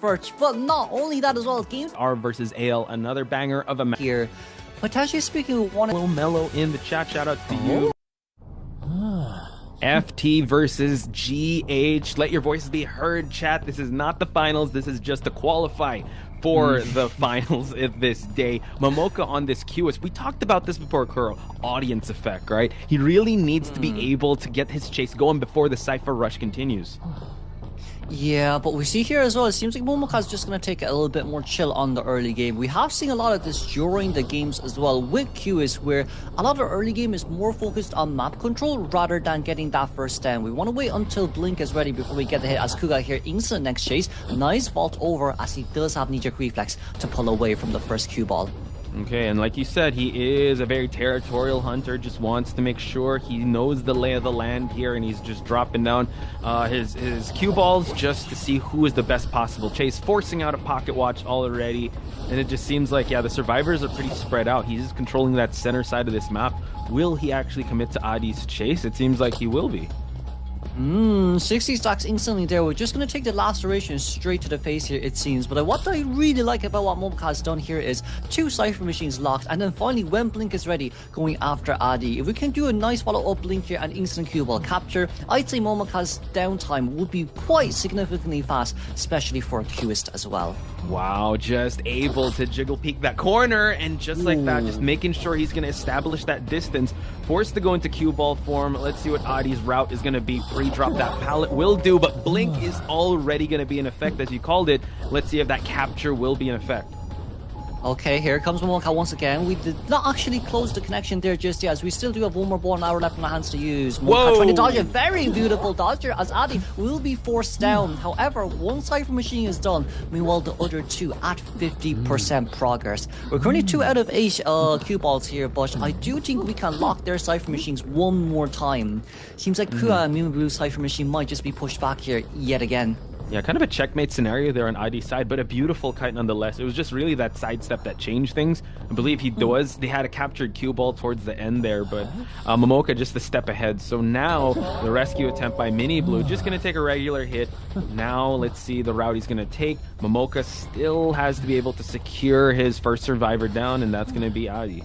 first. But not only that as well, game R versus AL, another banger of a match here. Potentially speaking, we want a little mellow in the chat. Shout out to you. FT versus GH. Let your voices be heard, chat. This is not the finals. This is just to qualify for the finals of this day. Momoka on this QS. We talked about this before, Kuro. Audience effect, right? He really needs to be able to get his chase going before the Cypher rush continues. Yeah, but we see here as well, it seems like Momoka's just going to take it a little bit more chill on the early game. We have seen a lot of this during the games as well with QS, where a lot of the early game is more focused on map control rather than getting that first down. We want to wait until Blink is ready before we get the hit, as Kuga here instant next chase. Nice vault over, as he does have knee-jerk reflex to pull away from the first cue ball. Okay, and like you said, he is a very territorial hunter, just wants to make sure he knows the lay of the land here, and he's just dropping down his cue balls just to see who is the best possible chase, forcing out a pocket watch already, and it just seems like, yeah, the survivors are pretty spread out. He's controlling that center side of this map. Will he actually commit to Adi's chase? It seems like he will be. 60 stacks instantly there. We're just going to take the laceration straight to the face here, it seems. But what I really like about what Momoka has done here is 2 Cypher machines locked, and then finally, when Blink is ready, going after Adi. If we can do a nice follow-up Blink here and instant cue ball capture, I'd say Momoka's downtime would be quite significantly fast, especially for a Qist as well. Wow, just able to jiggle peek that corner, and just like that, just making sure he's going to establish that distance. Forced to go into cue ball form. Let's see what Adi's route is going to be. Pre-drop that pallet will do, but Blink is already going to be in effect, as you called it. Let's see if that capture will be in effect. Okay, here comes Momoka once again. We did not actually close the connection there just yet, as we still do have one more ball an hour left in our hands to use. Momoka trying to dodge a very beautiful dodger, as Adi will be forced down. However, one Cypher machine is done, meanwhile the other 2 at 50% progress. We're currently 2 out of 8 cue balls here, but I do think we can lock their Cypher machines one more time. Seems like Kua and Mimi Blue Cypher machine might just be pushed back here yet again. Yeah, kind of a checkmate scenario there on ID's side, but a beautiful kite nonetheless. It was just really that sidestep that changed things. I believe they had a captured cue ball towards the end there, but Momoka just a step ahead. So now the rescue attempt by Mini Blue, just going to take a regular hit. Now let's see the route he's going to take. Momoka still has to be able to secure his first survivor down, and that's going to be Adi.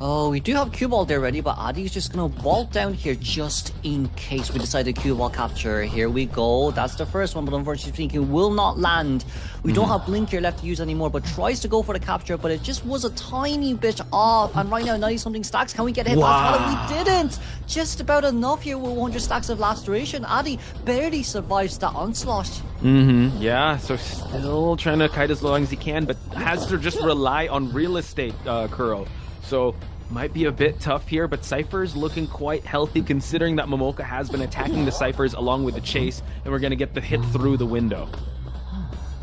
Oh, we do have cue ball there ready, but Adi's just gonna vault down here just in case we decide to cue ball capture. Here we go. That's the first one, but unfortunately speaking, will not land. We don't have Blink here left to use anymore, but tries to go for the capture, but it just was a tiny bit off. And right now, 90-something stacks. Can we get hit past? We didn't. Just about enough here with 100 stacks of laceration. Adi barely survives that onslaught. Yeah, so still trying to kite as long as he can, but has to just rely on real estate, Kuro. So might be a bit tough here, but Cypher's looking quite healthy considering that Momoka has been attacking the Cyphers along with the chase, and we're going to get the hit through the window.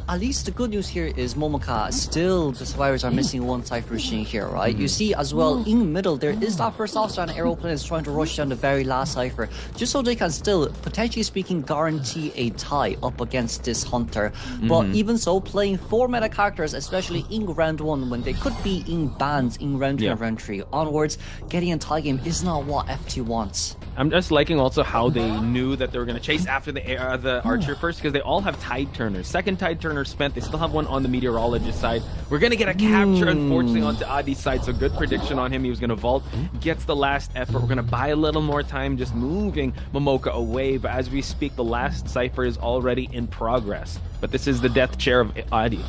At least the good news here is Momoka, still the survivors are missing 1 Cypher machine here, right? You see as well, in the middle, there is that first officer on aeroplane is trying to rush down the very last Cypher, just so they can still, potentially speaking, guarantee a tie up against this hunter. But even so, playing 4 meta characters, especially in round 1, when they could be in bans in round 2 and round 3 onwards, getting a tie game is not what FT wants. I'm just liking also how they knew that they were going to chase after the archer first, because they all have tide turners. Second tide turner spent. They still have one on the meteorologist side. We're going to get a capture, unfortunately, onto Adi's side. So good prediction on him. He was going to vault. Gets the last effort. We're going to buy a little more time, just moving Momoka away. But as we speak, the last Cypher is already in progress. But this is the death chair of Adi.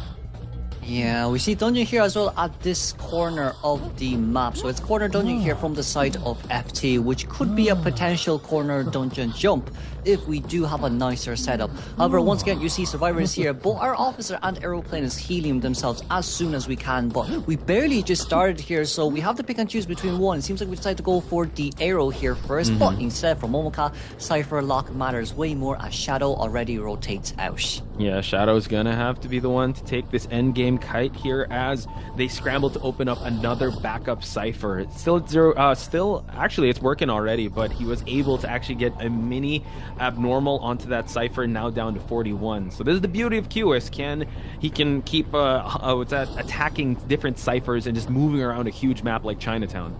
Yeah, we see dungeon here as well at this corner of the map. So it's corner dungeon here from the side of FT, which could be a potential corner dungeon jump if we do have a nicer setup. However, once again, you see survivors here. Both our officer and aeroplane is healing themselves as soon as we can, but we barely just started here, so we have to pick and choose between one. It seems like we decided to go for the arrow here first, but instead for Momoka, Cypher lock matters way more as Shadow already rotates out. Yeah, Shadow's gonna have to be the one to take this endgame kite here as they scramble to open up another backup Cypher. It's still actually it's working already, but he was able to actually get a mini abnormal onto that Cypher, now down to 41. So this is the beauty of QS. He can keep attacking different Cyphers and just moving around a huge map like Chinatown.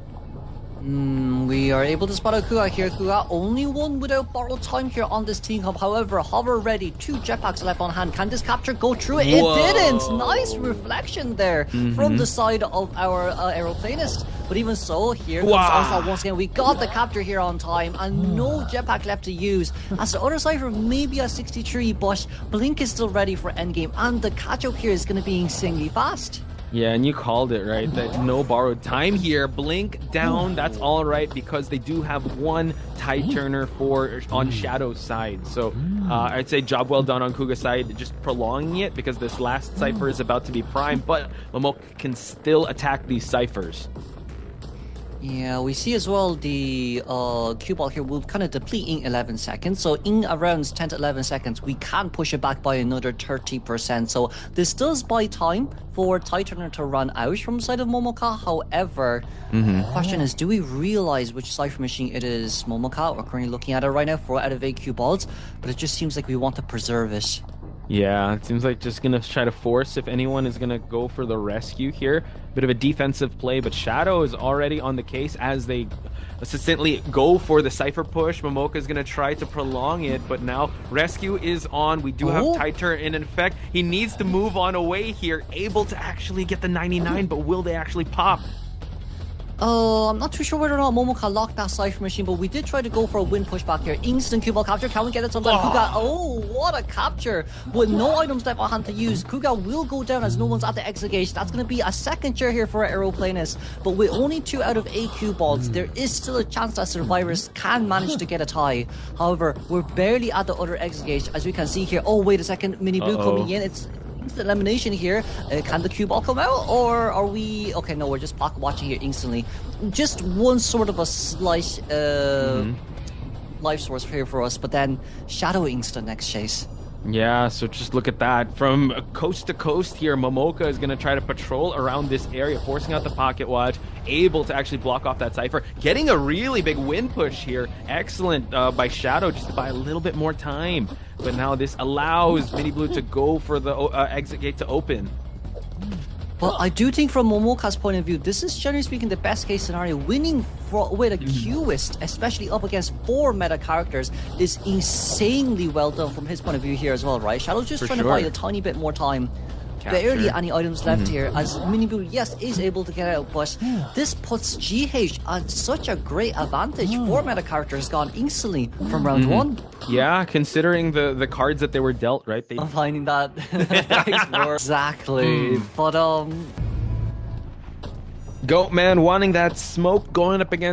We are able to spot out Kuga here. Kuga, only one without borrowed time here on this team hub. However, hover ready, 2 jetpacks left on hand. Can this capture go through it? Whoa. It didn't. Nice reflection there from the side of our aeroplanist. But even so, here comes Onslaught once again. We got the capture here on time and no jetpack left to use. As the other Cypher maybe at 63, but Blink is still ready for endgame. And the catch-up here is going to be insanely fast. Yeah, and you called it, right? That no borrowed time here. Blink down, that's all right, because they do have one tide turner on Shadow's side. So I'd say job well done on Kuga's side, just prolonging it, because this last Cypher is about to be primed, but Momoka can still attack these Cyphers. Yeah, we see as well the cue ball here will kind of deplete in 11 seconds. So in around 10 to 11 seconds, we can push it back by another 30%. So this does buy time for Titan to run out from the side of Momoka. However, the question is, do we realize which Cypher machine it is Momoka? We're currently looking at it right now, 4 out of 8 cue balls, but it just seems like we want to preserve it. Yeah, it seems like just going to try to force if anyone is going to go for the rescue here. Bit of a defensive play, but Shadow is already on the case as they assistantly go for the Cypher push. Momoka is going to try to prolong it, but now rescue is on. We do have Tighter in effect. He needs to move on away here, able to actually get the 99, but will they actually pop? I'm not too sure whether or not Momoka locked that Cypher machine, but we did try to go for a wind pushback here. Instant cue ball capture. Can we get it sometime? Kuga, what a capture. With no items left on hand to use, Kuga will go down as no one's at the exit gate. That's going to be a second chair here for Aeroplanist. But with only 2 out of 8 cue balls, there is still a chance that Survivors can manage to get a tie. However, we're barely at the other exit gate, as we can see here. Oh, wait a second. Mini Blue coming in. It's instant elimination here. Can the cue ball come out, or are we okay? No, we're just pocket watching here instantly. Just one sort of a slight life source here for us, but then Shadow instant next chase. Yeah, so just look at that. From coast to coast here, Momoka is going to try to patrol around this area, forcing out the pocket watch, able to actually block off that Cypher, getting a really big wind push here. Excellent by Shadow, just to buy a little bit more time. But now this allows Mini Blue to go for the exit gate to open. But I do think from Momoka's point of view, this is generally speaking the best case scenario. Winning with a Qist, especially up against 4 meta characters, is insanely well done from his point of view here as well, right? Shadow's just trying to buy a tiny bit more time. Barely any items left here, as Mini Blue, yes, is able to get out, but this puts GH at such a great advantage. 4 meta characters gone instantly from round 1. Yeah, considering the cards that they were dealt, right? I'm finding that exactly, but Goatman wanting that smoke,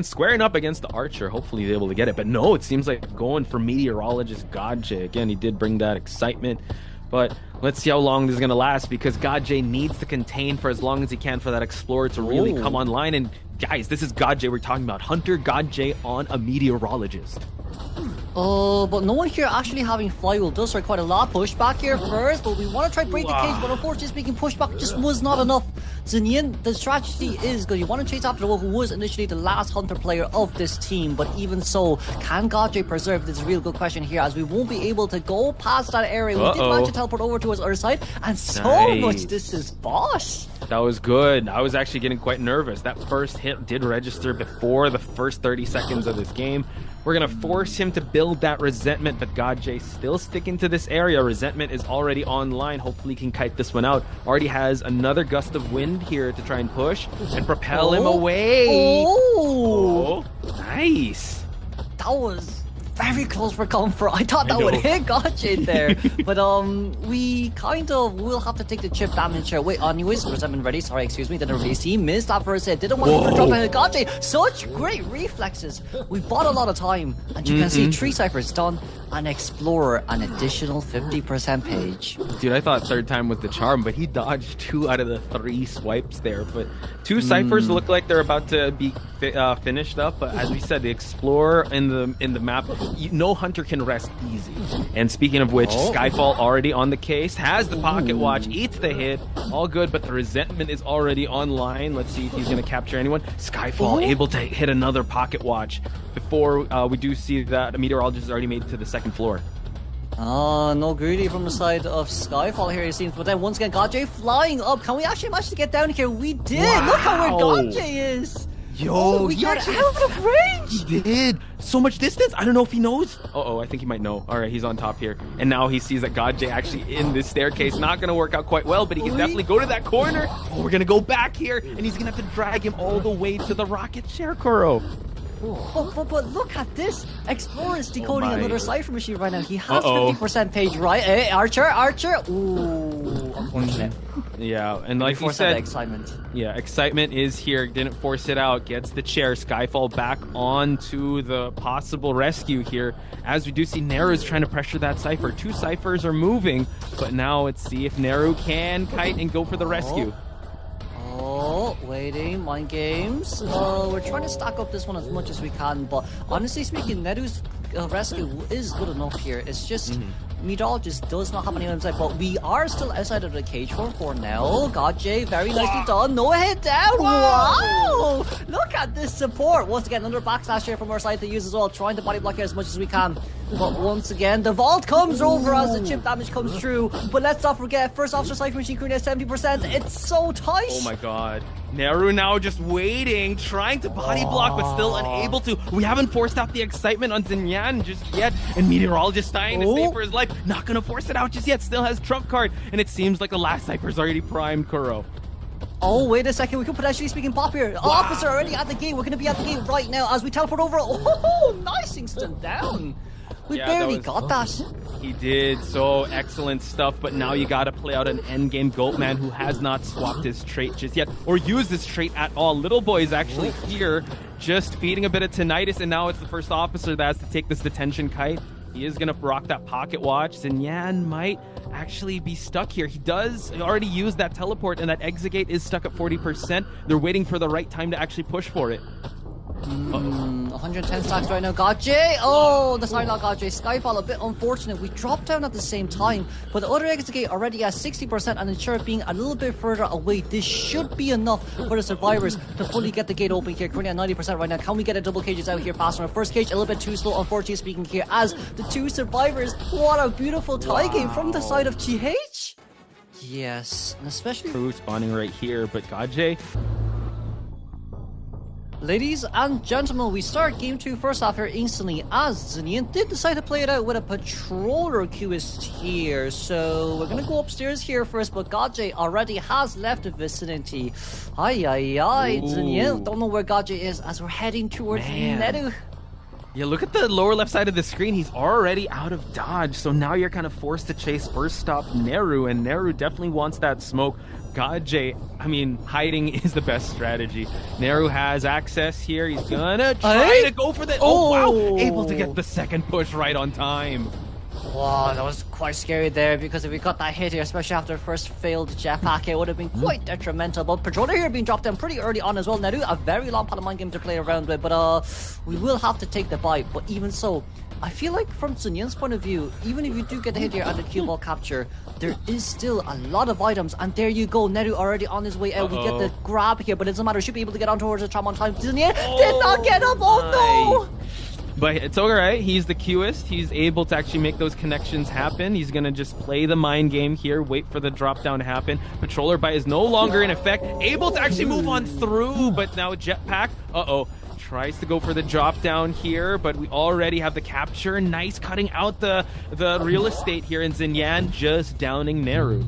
squaring up against the Archer. Hopefully he's able to get it, but no, it seems like going for Meteorologist Godje. Again, he did bring that excitement. But let's see how long this is going to last, because Godje needs to contain for as long as he can for that Explorer to really come online. And guys, this is Godje we're talking about. Hunter Godje on a Meteorologist. But no one here actually having Flywheel does hurt quite a lot. Push back here first, but we want to try to break the cage, but unfortunately speaking, pushback just was not enough. Zinyan, the strategy is good. You want to chase after the one who was initially the last Hunter player of this team, but even so, can Godje preserve? This is a real good question here, as we won't be able to go past that area. We did manage to teleport over to his other side, and so much this is boss. That was good. I was actually getting quite nervous. That first hit did register before the first 30 seconds of this game. We're going to force him to build that resentment, but Godje still sticking to this area. Resentment is already online. Hopefully he can kite this one out. Already has another gust of wind here to try and push and propel him away. Nice. That was very close for comfort. I thought that would hit Godje there. But we kind of will have to take the chip damage here. Wait, anyways, resentment ready. Sorry, excuse me. Didn't release. He missed that first hit. Didn't want to drop it. Godje, such great reflexes. We bought a lot of time. And you can see 3 Cyphers done. An Explorer, an additional 50% page. Dude, I thought third time was the charm, but he dodged 2 out of the 3 swipes there. But 2 Cyphers look like they're about to be finished up. But as we said, the Explorer in the map, no Hunter can rest easy. And speaking of which, Skyfall already on the case, has the pocket watch, eats the hit, all good, but the resentment is already online. Let's see if he's going to capture anyone. Skyfall able to hit another pocket watch before we do see that a Meteorologist is already made it to the second floor. No greedy from the side of Skyfall here, it seems. But then once again, Godje flying up. Can we actually manage to get down here? We did! Look how where Godje is! Yo, we he got actually out of range. He did so much distance. I don't know if he knows. I think he might know. All right, he's on top here, and now he sees that Godjay actually in this staircase. Not gonna work out quite well, but he can definitely go to that corner. Oh, we're gonna go back here, and he's gonna have to drag him all the way to the rocket chair, Kuro. But look at this. Explorer is decoding another cipher machine right now. He has 50% page right. Hey, Archer. Ooh, unfortunate. Yeah, and like you said, excitement. Yeah, excitement is here. Didn't force it out. Gets the chair. Skyfall back onto the possible rescue here. As we do see, Neru is trying to pressure that cipher. 2 ciphers are moving, but now let's see if Neru can kite and go for the rescue. Waiting, mind games. We're trying to stack up this one as much as we can, but honestly speaking, Neru's rescue is good enough here. It's just Meteorologist does not have any inside, but we are still outside of the cage for now. Godjay, very nicely done. No hit down. Wow! Look at this support. Once again, another backslash here from our side to use as well, trying to body block here as much as we can. But once again, the vault comes over as the chip damage comes through. But let's not forget, first officer Cypher Machine currently at 70%. It's so tight. Oh my god. Neru now just waiting, trying to body block, but still unable to. We haven't forced out the excitement on Zinyan just yet. And Meteorologist dying to save for his life. Not gonna force it out just yet. Still has trump card. And it seems like the last Cypher's already primed Kuro. Oh, wait a second. We could potentially speaking pop here. Wow. Officer already at the gate. We're going to be at the gate right now as we teleport over. Oh, nice instant down. We barely got that. He did. So excellent stuff. But now you got to play out an endgame Goatman who has not swapped his trait just yet or used this trait at all. Little Boy is actually here just feeding a bit of tinnitus. And now it's the first officer that has to take this detention kite. He is going to rock that pocket watch. Zinyan might actually be stuck here. He does already use that teleport, and that exit gate is stuck at 40%. They're waiting for the right time to actually push for it. 110 stacks right now. Godjay. Oh, the side not Godjay. Skyfall a bit unfortunate. We dropped down at the same time, but the other exit gate already at 60%, and ensure being a little bit further away. This should be enough for the survivors to fully get the gate open here. Currently at 90% right now. Can we get a double cages out here faster? First cage a little bit too slow, unfortunately speaking here, as the 2 survivors. What a beautiful tie game from the side of GH. Yes, and especially crew spawning right here, but Godjay. Ladies and gentlemen, we start game 2 first half here instantly as Zinyan did decide to play it out with a patroller Qist here. So we're going to go upstairs here first, but Godjay already has left the vicinity. Zinyan, don't know where Godjay is as we're heading towards Neru. Yeah, look at the lower left side of the screen. He's already out of dodge. So now you're kind of forced to chase first stop Neru, and Neru definitely wants that smoke. Godjay, I mean, hiding is the best strategy. Neru has access here. He's gonna try to go for the... Oh, wow! Able to get the second push right on time. Wow, that was quite scary there, because if we got that hit here, especially after first failed jetpack, it would have been quite detrimental. But Patroller here being dropped down pretty early on as well. Neru, a very long Padawan game to play around with, but we will have to take the bite. But even so, I feel like from Zinyan's point of view, even if you do get the hit here and the cue ball capture, there is still a lot of items. And there you go, Neru already on his way out. We get the grab here, but it doesn't matter. Should be able to get on towards the tram on time. Zinyan did not get up. Oh no! But it's alright, he's the Qist, he's able to actually make those connections happen. He's gonna just play the mind game here, wait for the drop down to happen. Patroller bite is no longer in effect, able to actually move on through, but now jetpack, tries to go for the drop down here, but we already have the capture. Nice cutting out the real estate here, in Zinyan just downing Neru.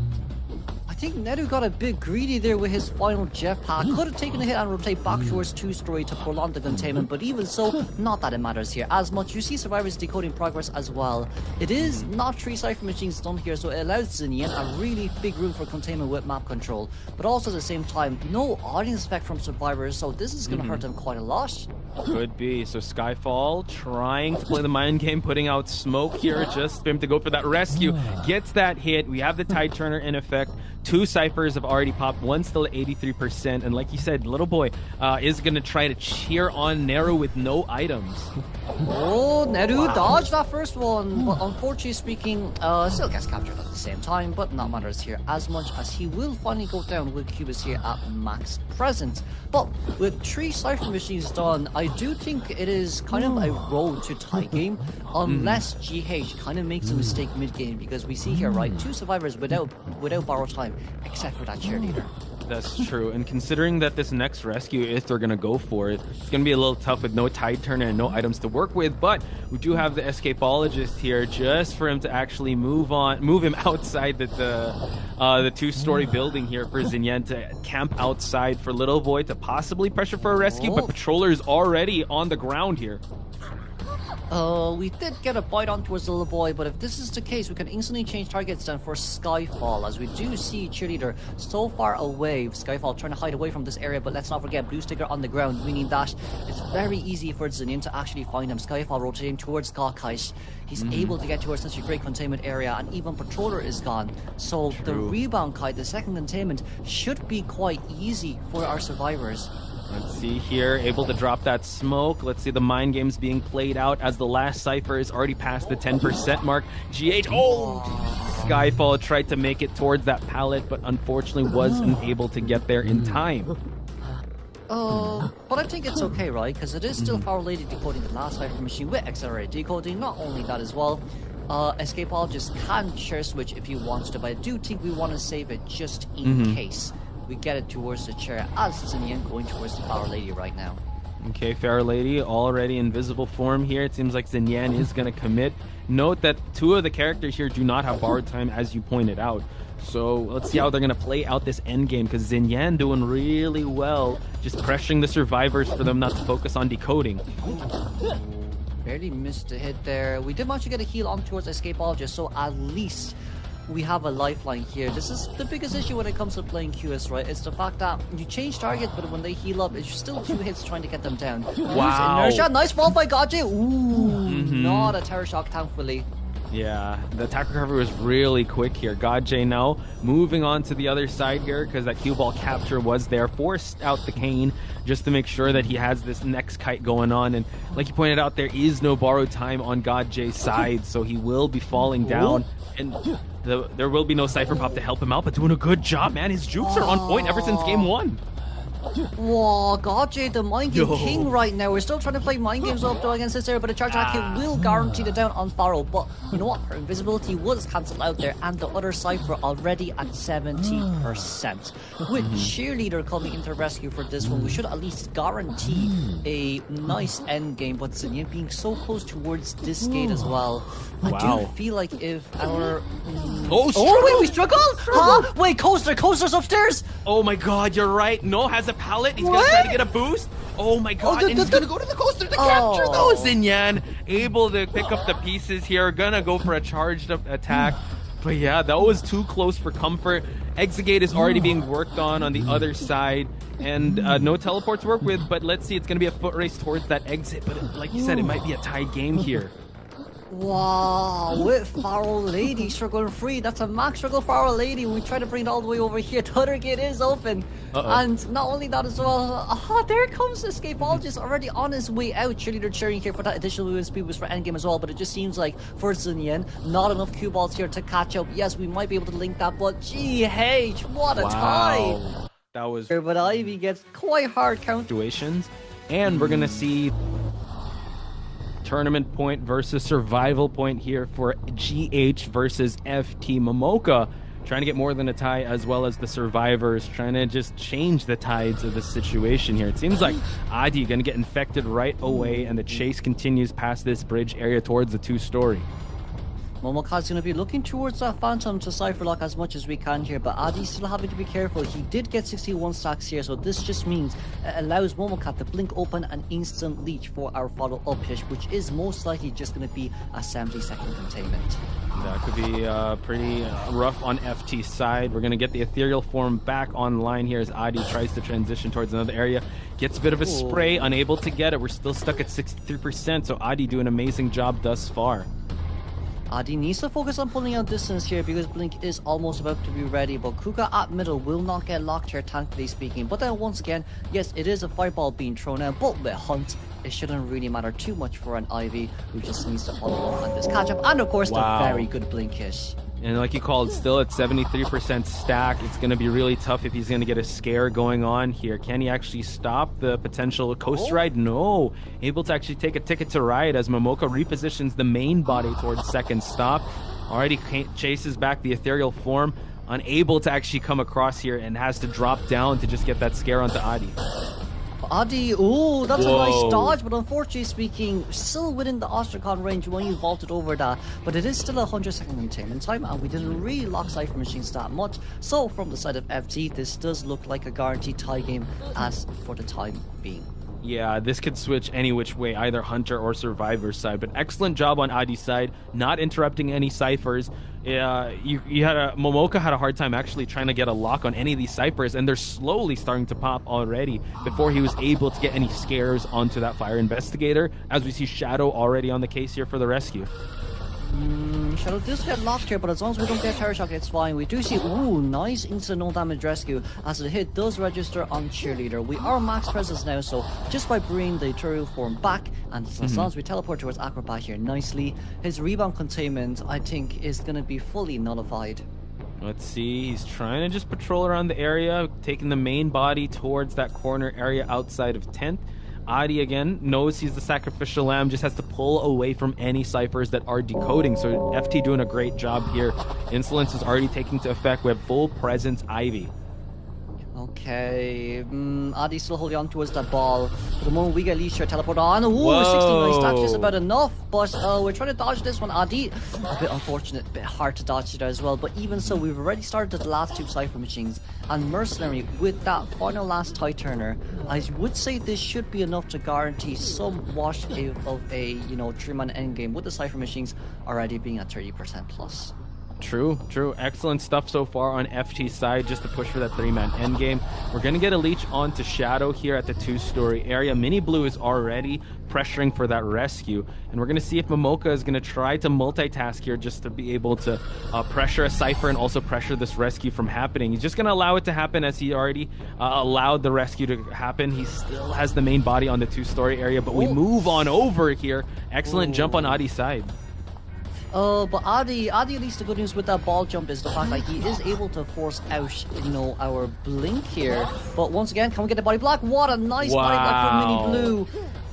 I think Neru got a bit greedy there with his final jetpack. Could have taken a hit and rotate back towards 2-story to prolong the containment, but even so, not that it matters here as much. You see survivors decoding progress as well. It is not 3 cipher machines done here, so it allows Zinyan a really big room for containment with map control. But also at the same time, no audience effect from survivors, so this is going to hurt them quite a lot. Could be. So Skyfall trying to play the mind game, putting out smoke here just for him to go for that rescue. Gets that hit. We have the tide turner in effect. 2 ciphers have already popped. One still at 83%. And like you said, Little Boy is going to try to cheer on Neru with no items. Oh, Neru dodged that first one. But unfortunately speaking, still gets captured at the same time. But not matters here as much as he will finally go down with Cubus here at max present. But with 3 cipher machines done, I do think it is kind of a road to tie game. Unless GH kind of makes a mistake mid-game. Because we see here, right, 2 survivors without borrow time. Except for that cheerleader. That's true. And considering that this next rescue, if they're going to go for it, it's going to be a little tough with no tide turner and no items to work with. But we do have the escapologist here just for him to actually move him outside the two-story building here for Zinyan to camp outside for Little Boy to possibly pressure for a rescue. But Patroller is already on the ground here. We did get a bite on towards the Little Boy, but if this is the case, we can instantly change targets then for Skyfall, as we do see Cheerleader so far away. Skyfall trying to hide away from this area, but let's not forget Blue Sticker on the ground, meaning that it's very easy for Zinyan to actually find him. Skyfall rotating towards Gawkaish. He's able to get towards such a great containment area, and even Patroller is gone. So the rebound kite, the second containment, should be quite easy for our survivors. Let's see here, able to drop that smoke. Let's see the mind games being played out as the last Cypher is already past the 10% mark. GH, Skyfall tried to make it towards that pallet, but unfortunately wasn't able to get there in time. But I think it's okay, right? Because it is still Foul Lady decoding the last Cypher machine with accelerated decoding. Not only that as well, Escapologist can share switch if he wants to, but I do think we want to save it just in case we get it towards the chair, as Zinyan going towards the Power Lady right now. Okay, Fair Lady already in visible form here. It seems like Zinyan is going to commit. Note that two of the characters here do not have borrowed time, as you pointed out. So let's see how they're going to play out this endgame, because Zinyan doing really well, just pressuring the survivors for them not to focus on decoding. Barely missed a hit there. We did manage to get a heal on towards Escapologist, so at least we have a lifeline here. This is the biggest issue when it comes to playing QS, right? It's the fact that you change target, but when they heal up, it's still 2 hits trying to get them down. Wow. Inertia, nice fall by Gaji. Ooh, not a terror shock, thankfully. Yeah, the attack recovery was really quick here. Gaji now moving on to the other side here, because that cue ball capture was there. Forced out the cane just to make sure that he has this next kite going on. And like you pointed out, there is no borrowed time on Gaji's side, so he will be falling down. And there will be no Cypher Pop to help him out, but doing a good job, man. His jukes are on point ever since game 1. Wow, Gaji, the mind game king right now. We're still trying to play mind games up though against this area, but a charge attack hit will guarantee the down on Pharaoh. But you know what? Her invisibility was cancelled out there, and the other Cypher already at 70%. With Cheerleader coming into rescue for this one, we should at least guarantee a nice end game. But Zinyan being so close towards this gate as well. I do feel like if our... Oh, wait, we struggled? Huh? Wait, Coaster's upstairs? Oh my god, you're right. No has a pallet. He's gonna try to get a boost. Oh my god, and he's gonna go to the Coaster to capture those. Zinyan able to pick up the pieces here. Gonna go for a charged up attack. But yeah, that was too close for comfort. Exegate is already being worked on the other side. And no teleport to work with, but let's see, it's gonna be a foot race towards that exit. But like you said, it might be a tied game here. Wow, with Pharaoh Lady struggling free. That's a max struggle for our Lady. We try to bring it all the way over here. The other gate is open. And not only that as well, there comes Escapologist already on his way out. Cheerleader cheering here for that additional movement speed boost for endgame as well. But it just seems like for Zinyan, not enough cue balls here to catch up. Yes, we might be able to link that, but GH, what a tie. That was... But Ivy gets quite hard count situations. And we're going to see tournament point versus survival point here for GH versus FT. Momoka trying to get more than a tie, as well as the survivors trying to just change the tides of the situation here. It seems like Adi gonna get infected right away, and the chase continues past this bridge area towards the 2-story. Momoka's going to be looking towards that Phantom to Cypher Lock as much as we can here, but Adi's still having to be careful. He did get 61 stacks here, so this just means it allows Momoka to blink open an instant leech for our follow-up hit, which is most likely just going to be a 70-second containment. That could be pretty rough on FT's side. We're going to get the ethereal form back online here as Adi tries to transition towards another area. Gets a bit of a spray, unable to get it. We're still stuck at 63%, so Adi doing an amazing job thus far. Adi needs to focus on pulling out distance here because Blink is almost about to be ready, but Kuka at middle will not get locked here, thankfully speaking. But then once again, yes, it is a fireball being thrown out, but with Hunt, it shouldn't really matter too much for an Ivy who just needs to follow up on this catch up, and of course the very good Blink hit. And like you called, still at 73% stack. It's going to be really tough if he's going to get a scare going on here. Can he actually stop the potential coast ride? No. Able to actually take a ticket to ride as Momoka repositions the main body towards second stop. Already chases back the ethereal form. unable to actually come across here and has to drop down to just get that scare onto Adi. Adi, ooh, that's a nice dodge, but unfortunately speaking, still within the Ostracon range when you vaulted over that. But it is still a 100-second containment time, and we didn't really lock Cypher Machines that much. So from the side of FT, this does look like a guaranteed tie game as for the time being. Yeah, this could switch any which way, either Hunter or Survivor side. But excellent job on Adi's side, not interrupting any ciphers. Momoka had a hard time actually trying to get a lock on any of these ciphers, and they're slowly starting to pop already before he was able to get any scares onto that fire investigator. As we see Shadow already on the case here for the rescue. Shadow does get locked here, but as long as we don't get Terror Shock, it's fine. We do see, ooh, nice instant no damage rescue as the hit does register on Cheerleader. We are max presence now, so just by bringing the Turtle form back, and as long as we teleport towards Acrobat here nicely, his rebound containment, I think, is going to be fully nullified. Let's see, he's trying to just patrol around the area, taking the main body towards that corner area outside of 10th. Adi again knows he's the sacrificial lamb, just has to pull away from any ciphers that are decoding. So FT doing a great job here. Insolence is already taking to effect. We have full presence Ivy. Okay, Adi still holding on towards that ball. But the moment we get Leash here, teleport on. Ooh, 69 stacks, just about enough. But we're trying to dodge this one, Adi. A bit unfortunate, a bit hard to dodge there as well. But even so, we've already started the last two Cypher Machines. And Mercenary, with that final last tie turner, I would say this should be enough to guarantee some wash of a, 3-man endgame with the Cypher Machines already being at 30% plus. True. Excellent stuff so far on FT's side, just to push for that 3-man endgame. We're going to get a leech onto Shadow here at the 2-story area. Mini Blue is already pressuring for that rescue. And we're going to see if Momoka is going to try to multitask here just to be able to pressure a Cypher and also pressure this rescue from happening. He's just going to allow it to happen as he already allowed the rescue to happen. He still has the main body on the 2-story area, but we move on over here. Excellent jump on Adi's side. But Adi, at least the good news with that ball jump is the fact that he is able to force out, our blink here. But once again, can we get the body block? What a nice body block from Mini Blue.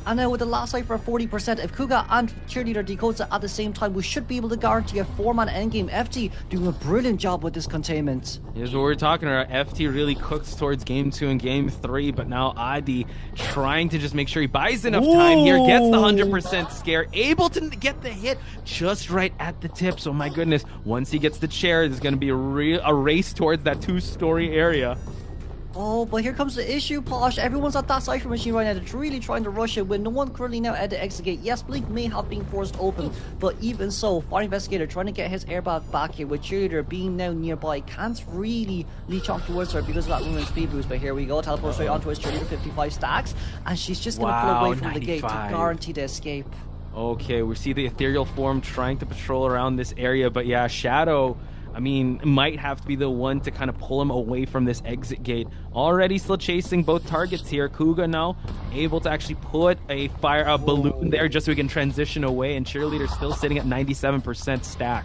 And now with the last cypher at 40%, if Kuga and Cheerleader decodes it at the same time, we should be able to guarantee a 4-man endgame. FT doing a brilliant job with this containment. Here's what we're talking about. FT really cooks towards game 2 and game 3, but now Adi trying to just make sure he buys enough time here, gets the 100% scare, able to get the hit just right at the tip. So my goodness, once he gets the chair, there's going to be a race towards that 2-story area. Oh, but here comes the issue, Posh. Everyone's at that Cypher Machine right now. They're really trying to rush it with no one currently now at the exit gate. Yes, Blink may have been forced open, but even so, Fire Investigator trying to get his airbag back here with Cheerleader being now nearby. Can't really leech on towards her because of that movement speed boost, but here we go. Teleport straight onto his Cheerleader, 55 stacks, and she's just going to pull away from 95. The gate to guarantee the escape. Okay, we see the ethereal form trying to patrol around this area, but yeah, Shadow, might have to be the one to kind of pull him away from this exit gate. Already still chasing both targets here. Kuga now able to actually put a balloon there just so we can transition away, and Cheerleader still sitting at 97% stack.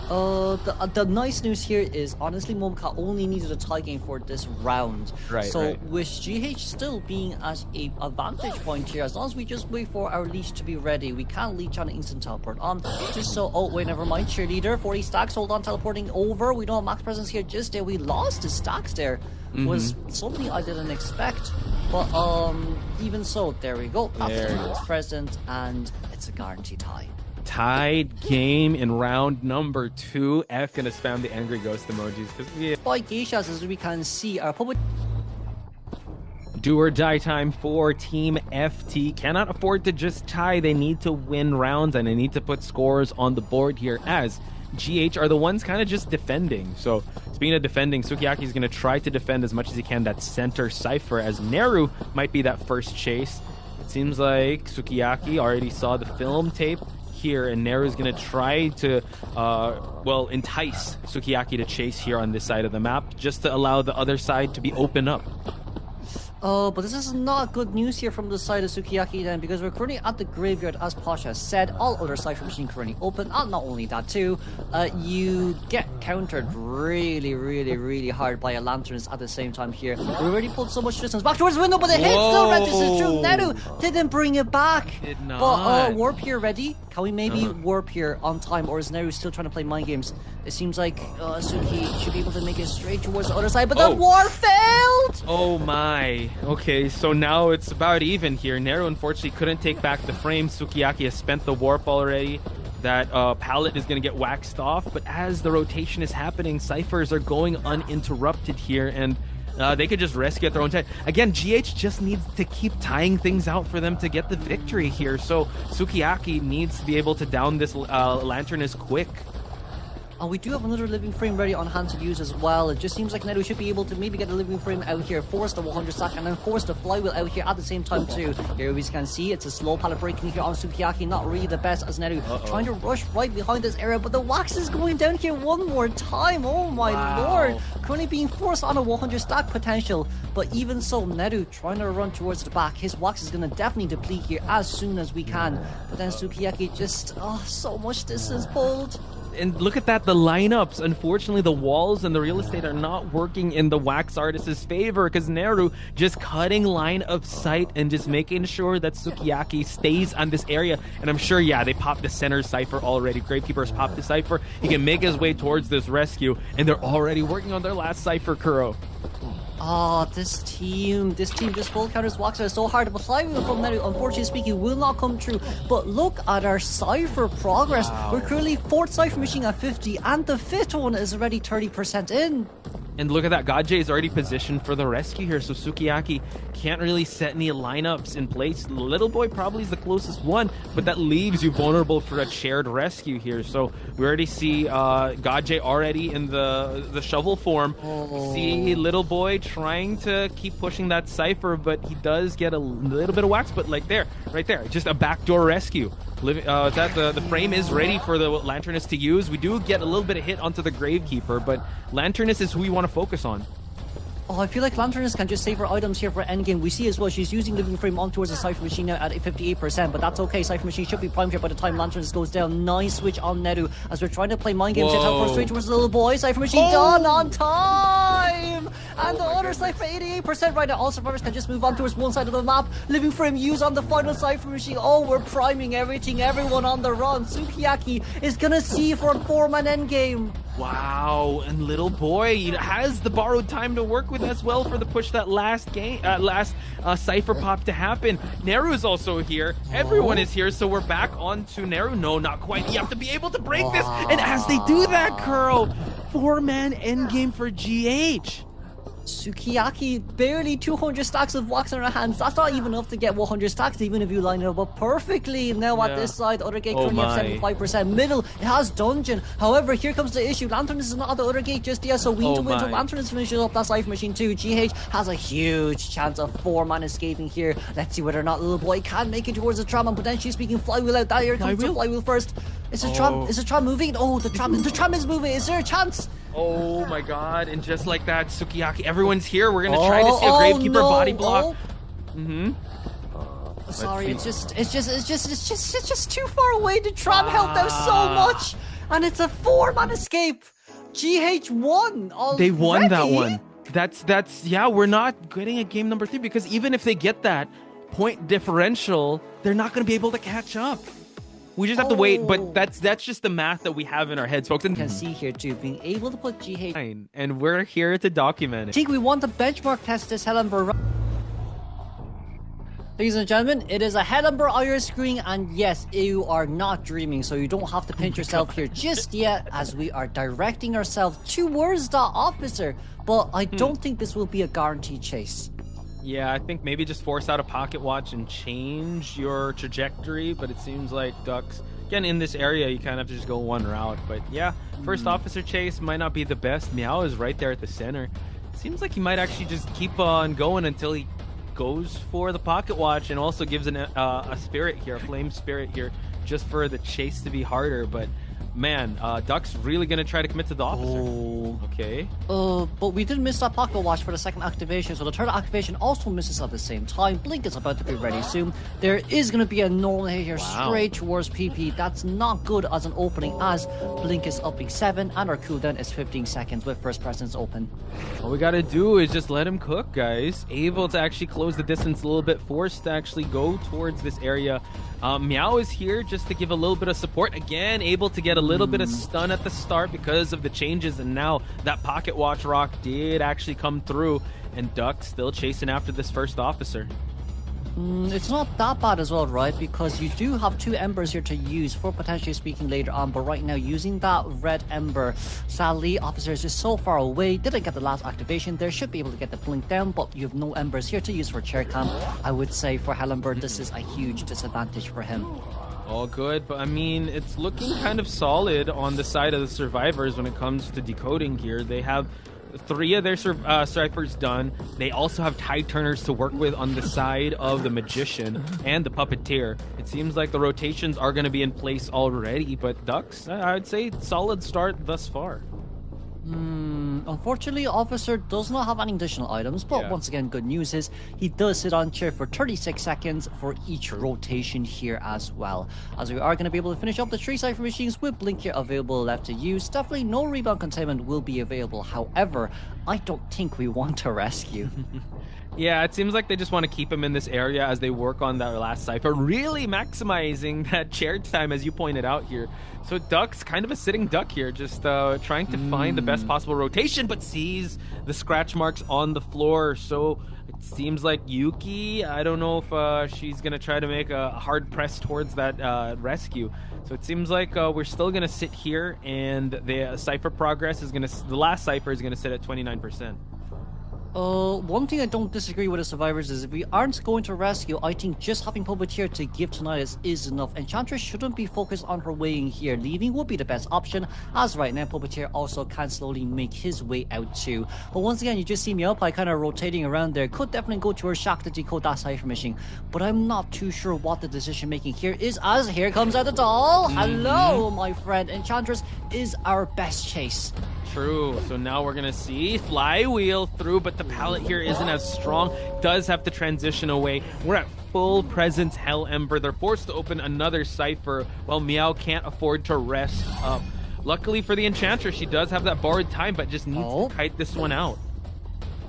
The nice news here is, honestly, Momoka only needed a tie game for this round. So with GH still being at a vantage point here, as long as we just wait for our leash to be ready, we can leech on an instant teleport on. Just so, oh wait, never mind, Cheerleader, 40 stacks, hold on, teleporting over. We don't have max presence here just there. We lost the stacks there. Was something I didn't expect. But even so, there we go. That's present, and it's a guaranteed tie. Tied game in round number 2. F gonna spam the angry ghost emojis. By geishas, as we can see, our public do or die time for Team FT. Cannot afford to just tie. They need to win rounds, and they need to put scores on the board here, as GH are the ones kind of just defending. So speaking of defending, Sukiyaki is going to try to defend as much as he can that center cipher, as Neru might be that first chase. It seems like Sukiyaki already saw the film tape here, and Neru is going to try to entice Sukiyaki to chase here on this side of the map, just to allow the other side to be open up. But this is not good news here from the side of Sukiyaki then, because we're currently at the graveyard, as Pasha said. All other Cypher Machine currently open, and not only that too, you get countered really hard by a Lanterns at the same time here. We already pulled so much distance back towards the window, but the hit still registers through. Neru didn't bring it back. Did not. But warp here ready. Can we maybe warp here on time, or is Neru still trying to play mind games? It seems like Suki should be able to make it straight towards the other side, but the war failed! Oh my. Okay, so now it's about even here. Neru unfortunately couldn't take back the frame. Sukiyaki has spent the warp already. That pallet is going to get waxed off, but as the rotation is happening, ciphers are going uninterrupted here, and they could just rescue at their own time. Again, GH just needs to keep tying things out for them to get the victory here, so Sukiyaki needs to be able to down this Lanternus quick. We do have another living frame ready on hand to use as well. It just seems like Neru should be able to maybe get the living frame out here, force the 100 stack, and then force the flywheel out here at the same time too. Here we can see it's a slow pallet breaking here on Sukiyaki, not really the best as Neru trying to rush right behind this area, but the wax is going down here one more time. Oh my lord! Currently being forced on a 100 stack potential, but even so, Neru trying to run towards the back. His wax is going to definitely deplete here as soon as we can, but then Sukiyaki just, so much distance pulled. And look at that, the lineups. Unfortunately, the walls and the real estate are not working in the wax artist's favor because Neru just cutting line of sight and just making sure that Sukiyaki stays on this area. And I'm sure, yeah, they popped the center cipher already. Gravekeeper's popped the cipher. He can make his way towards this rescue, and they're already working on their last cipher, Kuro. This team just full counters wax are so hard, but flywheel from Neru, unfortunately speaking, will not come true. But look at our cipher progress. We're currently 4th cipher machine at 50, and the 5th one is already 30% in. And look at that, Gajay is already positioned for the rescue here, so Sukiyaki can't really set any lineups in place. Little Boy probably is the closest one, but that leaves you vulnerable for a shared rescue here. So we already see Gajay already in the shovel form. See Little Boy trying to keep pushing that cipher, but he does get a little bit of wax, but like there, right there, just a backdoor rescue. The frame is ready for the Lanternus to use. We do get a little bit of hit onto the Gravekeeper, but Lanternus is who we want to focus on. I feel like Lanternus can just save her items here for endgame. We see as well she's using Living Frame on towards the Cypher Machine now at 58%, but that's okay. Cypher Machine should be primed here by the time Lanternus goes down. Nice switch on Neru as we're trying to play mind games. Teleport straight towards the little boy. Cypher Machine done on time! And the other Cypher 88% right now. All survivors can just move on towards one side of the map. Living Frame used on the final Cypher Machine. We're priming everything, everyone on the run. Sukiyaki is gonna see for a 4-man endgame. Wow, and Little Boy has the borrowed time to work with as well for the push that last cipher pop to happen. Neru is also here. Everyone is here, so we're back on to Neru. No, not quite. You have to be able to break this. And as they do that, Kuro, 4-man endgame for GH. Sukiyaki, barely 200 stacks of wax in her hands. That's not even enough to get 100 stacks, even if you line it up perfectly. Now at this side, other gate currently have 75%. Middle, it has dungeon. However, here comes the issue. Lanternus is not at the other gate just yet, so we need to wait until Lanternus finishes up that Cypher Machine too. GH has a huge chance of 4-man escaping here. Let's see whether or not Little Boy can make it towards the tram, and potentially speaking, flywheel out. That here comes the flywheel first. Is the tram moving? The tram is moving. Is there a chance? Oh my god, and just like that, Sukiyaki, everyone's here. We're gonna try to see a Gravekeeper body block. Sorry, it's just too far away. The tram helped out so much. And it's a 4-man escape. GH won already. They won that one. Yeah, we're not getting a game number 3 because even if they get that point differential, they're not gonna be able to catch up. We just have to wait, but that's just the math that we have in our heads, folks. And you can see here too, being able to put GH. And we're here to document it. I think we want to benchmark test this Hellenberg. Ladies and gentlemen, it is a Hellenberg on your screen, and yes, you are not dreaming, so you don't have to pinch yourself here just yet, as we are directing ourselves towards the officer. But I don't think this will be a guaranteed chase. Yeah, I think maybe just force out a pocket watch and change your trajectory, but it seems like Ducks, again, in this area, you kind of have to just go one route. But yeah, first officer chase might not be the best. Meow is right there at the center. It seems like he might actually just keep on going until he goes for the pocket watch and also gives a spirit here, a flame spirit here, just for the chase to be harder. But man, Duck's really gonna try to commit to the officer. Okay. But we did miss that pocket watch for the second activation, so the third activation also misses at the same time. Blink is about to be ready soon. There is gonna be a normal hit here straight towards PP. That's not good as an opening, as Blink is upping 7 and our cooldown is 15 seconds with first presence open. All we gotta do is just let him cook, guys. Able to actually close the distance a little bit, forced to actually go towards this area. Meow is here just to give a little bit of support. Again, able to get a little bit of stun at the start because of the changes, and now that pocket watch rock did actually come through, and Duck still chasing after this first officer. It's not that bad as well, right? Because you do have 2 embers here to use for potentially speaking later on, but right now using that red ember, sadly, officer is just so far away, didn't get the last activation there, should be able to get the blink down, but you have no embers here to use for chair cam. I would say for Hellenberg, this is a huge disadvantage for him. All good, but I mean, it's looking kind of solid on the side of the survivors when it comes to decoding here. They have 3 of their ciphers done. They also have tide turners to work with on the side of the magician and the puppeteer. It seems like the rotations are going to be in place already, but Ducks, I'd say solid start thus far. Unfortunately, Officer does not have any additional items, but once again, good news is he does sit on chair for 36 seconds for each rotation here as well. As we are going to be able to finish up the 3 cipher machines with blink here available left to use. Definitely no rebound containment will be available. However, I don't think we want to rescue. Yeah, it seems like they just want to keep him in this area as they work on that last cipher, really maximizing that chair time, as you pointed out here. So Duck's kind of a sitting duck here, just trying to find the best possible rotation, but sees the scratch marks on the floor. So it seems like Yuki, I don't know if she's going to try to make a hard press towards that rescue. So it seems like we're still going to sit here, and the cipher progress is going to, the last cipher is going to sit at 29%. One thing I don't disagree with the survivors is if we aren't going to rescue, I think just having Puppeteer to give Tinnitus is enough. Enchantress shouldn't be focused on her way in here. Leaving would be the best option, as right now Puppeteer also can slowly make his way out too. But once again, you just see Meowpie kind of rotating around there. Could definitely go to her shack to decode that cipher machine, but I'm not too sure what the decision making here is, as here comes out the doll. Hello, my friend. Enchantress is our best chase. True. So now we're going to see Flywheel through, but the pallet here isn't as strong. Does have to transition away. We're at full presence Hell Ember. They're forced to open another cipher while Meow can't afford to rest up. Luckily for the Enchantress, she does have that borrowed time, but just needs to kite this one out.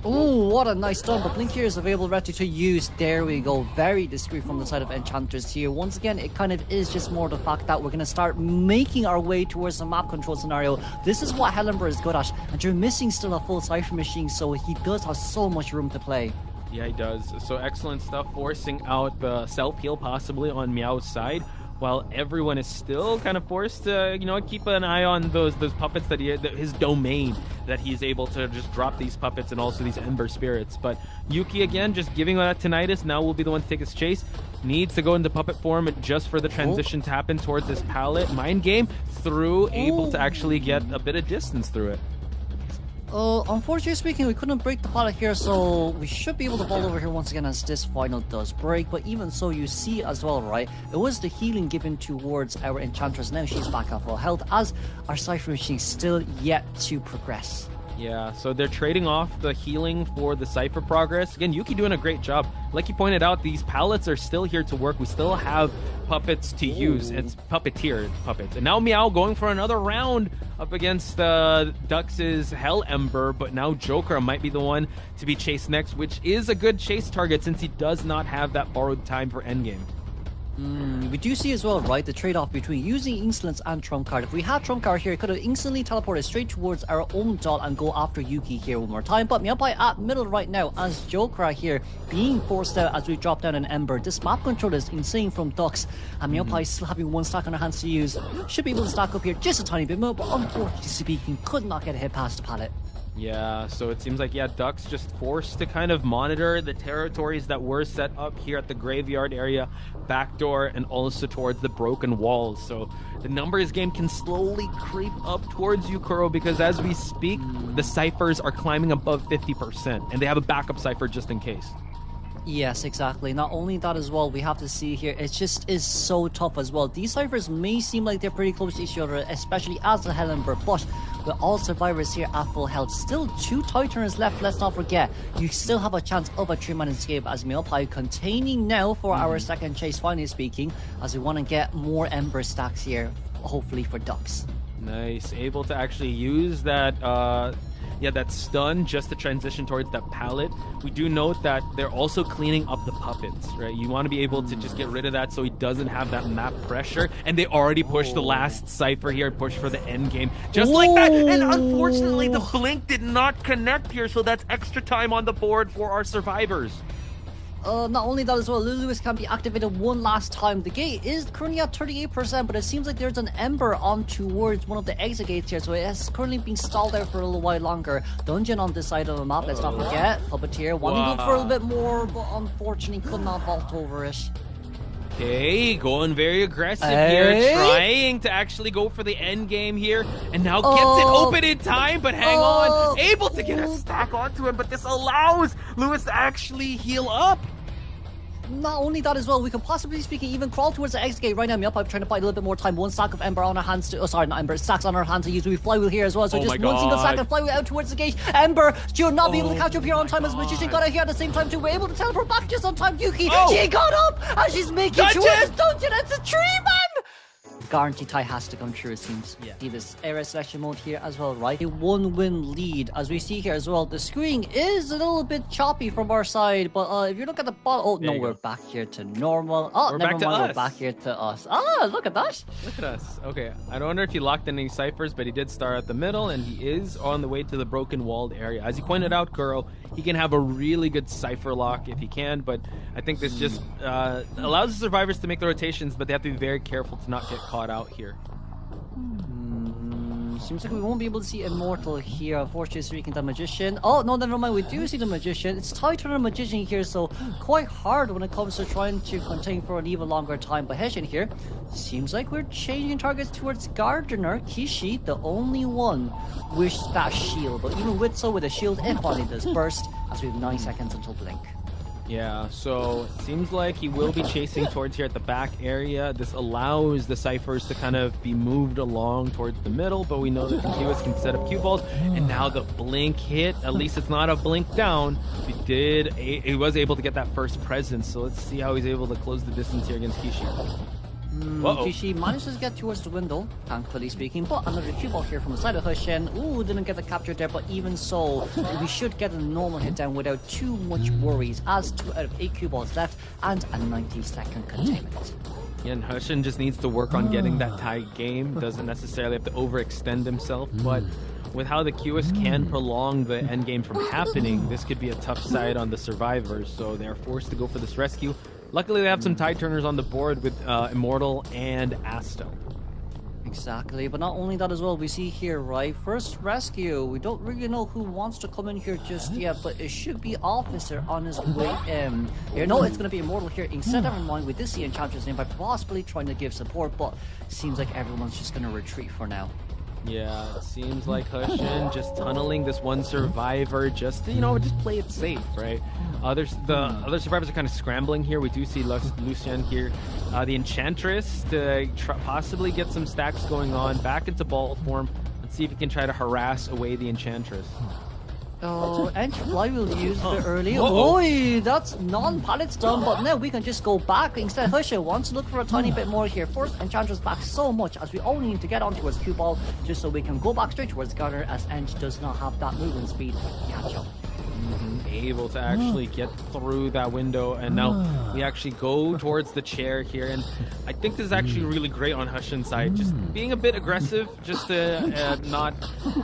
Oh, what a nice stun, but Blink here is available ready to use. There we go, very discreet from the side of Enchantress here. Once again, it kind of is just more the fact that we're going to start making our way towards the map control scenario. This is what Hellenberg is good at, and you're missing still a full cipher machine, so he does have so much room to play. Yeah, he does. So excellent stuff, forcing out the self-heal possibly on Meow's side, while everyone is still kind of forced to, you know, keep an eye on those puppets that his domain, that he's able to just drop these puppets and also these Ember Spirits. But Yuki, again, just giving that Tinnitus, now will be the one to take his chase. Needs to go into puppet form just for the transition to happen towards this pallet. Mind game through, able to actually get a bit of distance through it. Unfortunately speaking, we couldn't break the pallet here, so we should be able to fall over here once again as this final does break. But even so, you see as well, right, it was the healing given towards our Enchantress. Now she's back at full health, as our Cypher Machine still yet to progress. Yeah, so they're trading off the healing for the Cypher progress. Again, Yuki doing a great job. Like you pointed out, these pallets are still here to work. We still have puppets to use. It's Puppeteer puppets. And now Meow going for another round up against Dux's Hell Ember, but now Joker might be the one to be chased next, which is a good chase target since he does not have that borrowed time for endgame. We do see as well, right, the trade-off between using Insolence and Trump Card. If we had Trump Card here, it could have instantly teleported straight towards our own doll and go after Yuki here one more time. But Meowpie at middle right now, as Joker here being forced out as we drop down an Ember. This map control is insane from Dux, and Meowpie still having one stack on her hands to use. Should be able to stack up here just a tiny bit more, but unfortunately speaking, could not get a hit past the pallet. Yeah, so it seems like, Duck's just forced to kind of monitor the territories that were set up here at the graveyard area, backdoor, and also towards the broken walls. So the numbers game can slowly creep up towards Yukuro, because as we speak, the ciphers are climbing above 50%, and they have a backup cipher just in case. Yes, exactly. Not only that as well, we have to see here, it just is so tough as well. These ciphers may seem like they're pretty close to each other, especially as the Hellenberg, but with all survivors here at full health, still 2 tie turners left. Let's not forget, you still have a chance of a 3-man escape, as Meowpie containing now for our second chase, finally speaking, as we want to get more Ember stacks here, hopefully for Ducks. Nice, able to actually use that yeah, that stun just to transition towards that pallet. We do note that they're also cleaning up the puppets, right? You want to be able to just get rid of that so he doesn't have that map pressure. And they already pushed the last Cypher here, pushed for the end game. Just like that. And unfortunately, the blink did not connect here, so that's extra time on the board for our survivors. Not only that as well, Lewis can be activated one last time. The gate is currently at 38%, but it seems like there's an Ember on towards one of the exit gates here, so it has currently been stalled out for a little while longer. Dungeon on this side of the map, let's not forget. Puppeteer wanting to look for a little bit more, but unfortunately could not vault over it. Okay, going very aggressive here, trying to actually go for the end game here, and now gets it open in time, but hang on, able to get a stack onto him, but this allows Lewis to actually heal up. Not only that as well, we could possibly speaking even crawl towards the exit gate right now. I'm trying to buy a little bit more time. One stack of Ember on our hands to, sorry, not Ember, stacks on our hands to use. We flywheel here as well. So just one single stack and flywheel out towards the gate. Ember should not be able to catch up here on time as Magician got out here at the same time too. We're able to teleport back just on time. Yuki, she got up and she's making towards Dungeon. It's a tree, man! Guarantee tie has to come true, it seems. Yeah. See this area selection mode here as well, right? A 1-win lead. As we see here as well, the screen is a little bit choppy from our side, but if you look at the bottom, oh no, we're back here to normal. Oh, we're never back to mind, us. We're back here to us. Ah, look at that. Look at us. Okay, I don't wonder if he locked in any ciphers, but he did start at the middle, and he is on the way to the broken walled area. As you pointed out, Kuro, he can have a really good cipher lock if he can, but I think this just allows the survivors to make the rotations, but they have to be very careful to not get caught out here. Seems like we won't be able to see Immortal here. Unfortunately, speaking, the Magician. Oh, no, never mind. We do see the Magician. It's tied to the Magician here, so quite hard when it comes to trying to contain for an even longer time. But Heshin here, seems like we're changing targets towards Gardener. Kishi, the only one with that shield. But even with the shield, if only does burst, as we have 9 seconds until blink. Yeah, so it seems like he will be chasing towards here at the back area. This allows the ciphers to kind of be moved along towards the middle, but we know that Conquist can set up cue balls, and now the blink hit. At least it's not a blink down. He was able to get that first presence, so let's see how he's able to close the distance here against Kishi. Kishi manages to get towards the window, thankfully speaking, but another cue ball here from the side of Hushin. Ooh, didn't get the capture there, but even so, we should get a normal hit down without too much worries, as 2 out of 8 cue balls left and a 90-second containment. Yeah, and Hushin just needs to work on getting that tight game. Doesn't necessarily have to overextend himself, but with how the QS can prolong the end game from happening, this could be a tough side on the survivors, so they're forced to go for this rescue. Luckily, they have some tide turners on the board with Immortal and Asto. Exactly, but not only that as well, we see here, right? First rescue. We don't really know who wants to come in here just yet, but it should be Officer on his way in. Here, no, it's going to be Immortal here. Instead, never mind, we did see Enchantress in by possibly trying to give support, but seems like everyone's just going to retreat for now. Yeah, it seems like Hushin just tunneling this one survivor just to, just play it safe, right? The other survivors are kind of scrambling here. We do see Lucian here. The Enchantress to possibly get some stacks going on. Back into ball form. Let's see if he can try to harass away the Enchantress. Oh, and Fly will use it early. Oh, that's non-pallet stun, but now we can just go back. Instead, Hushin wants to look for a tiny bit more here. First, Enchantress back so much as we only need to get on towards cue ball just so we can go back straight towards Garner, as Ench does not have that movement speed to catch up. Able to actually get through that window, and now we actually go towards the chair here, and I think this is actually really great on Hushin's side, just being a bit aggressive, just to not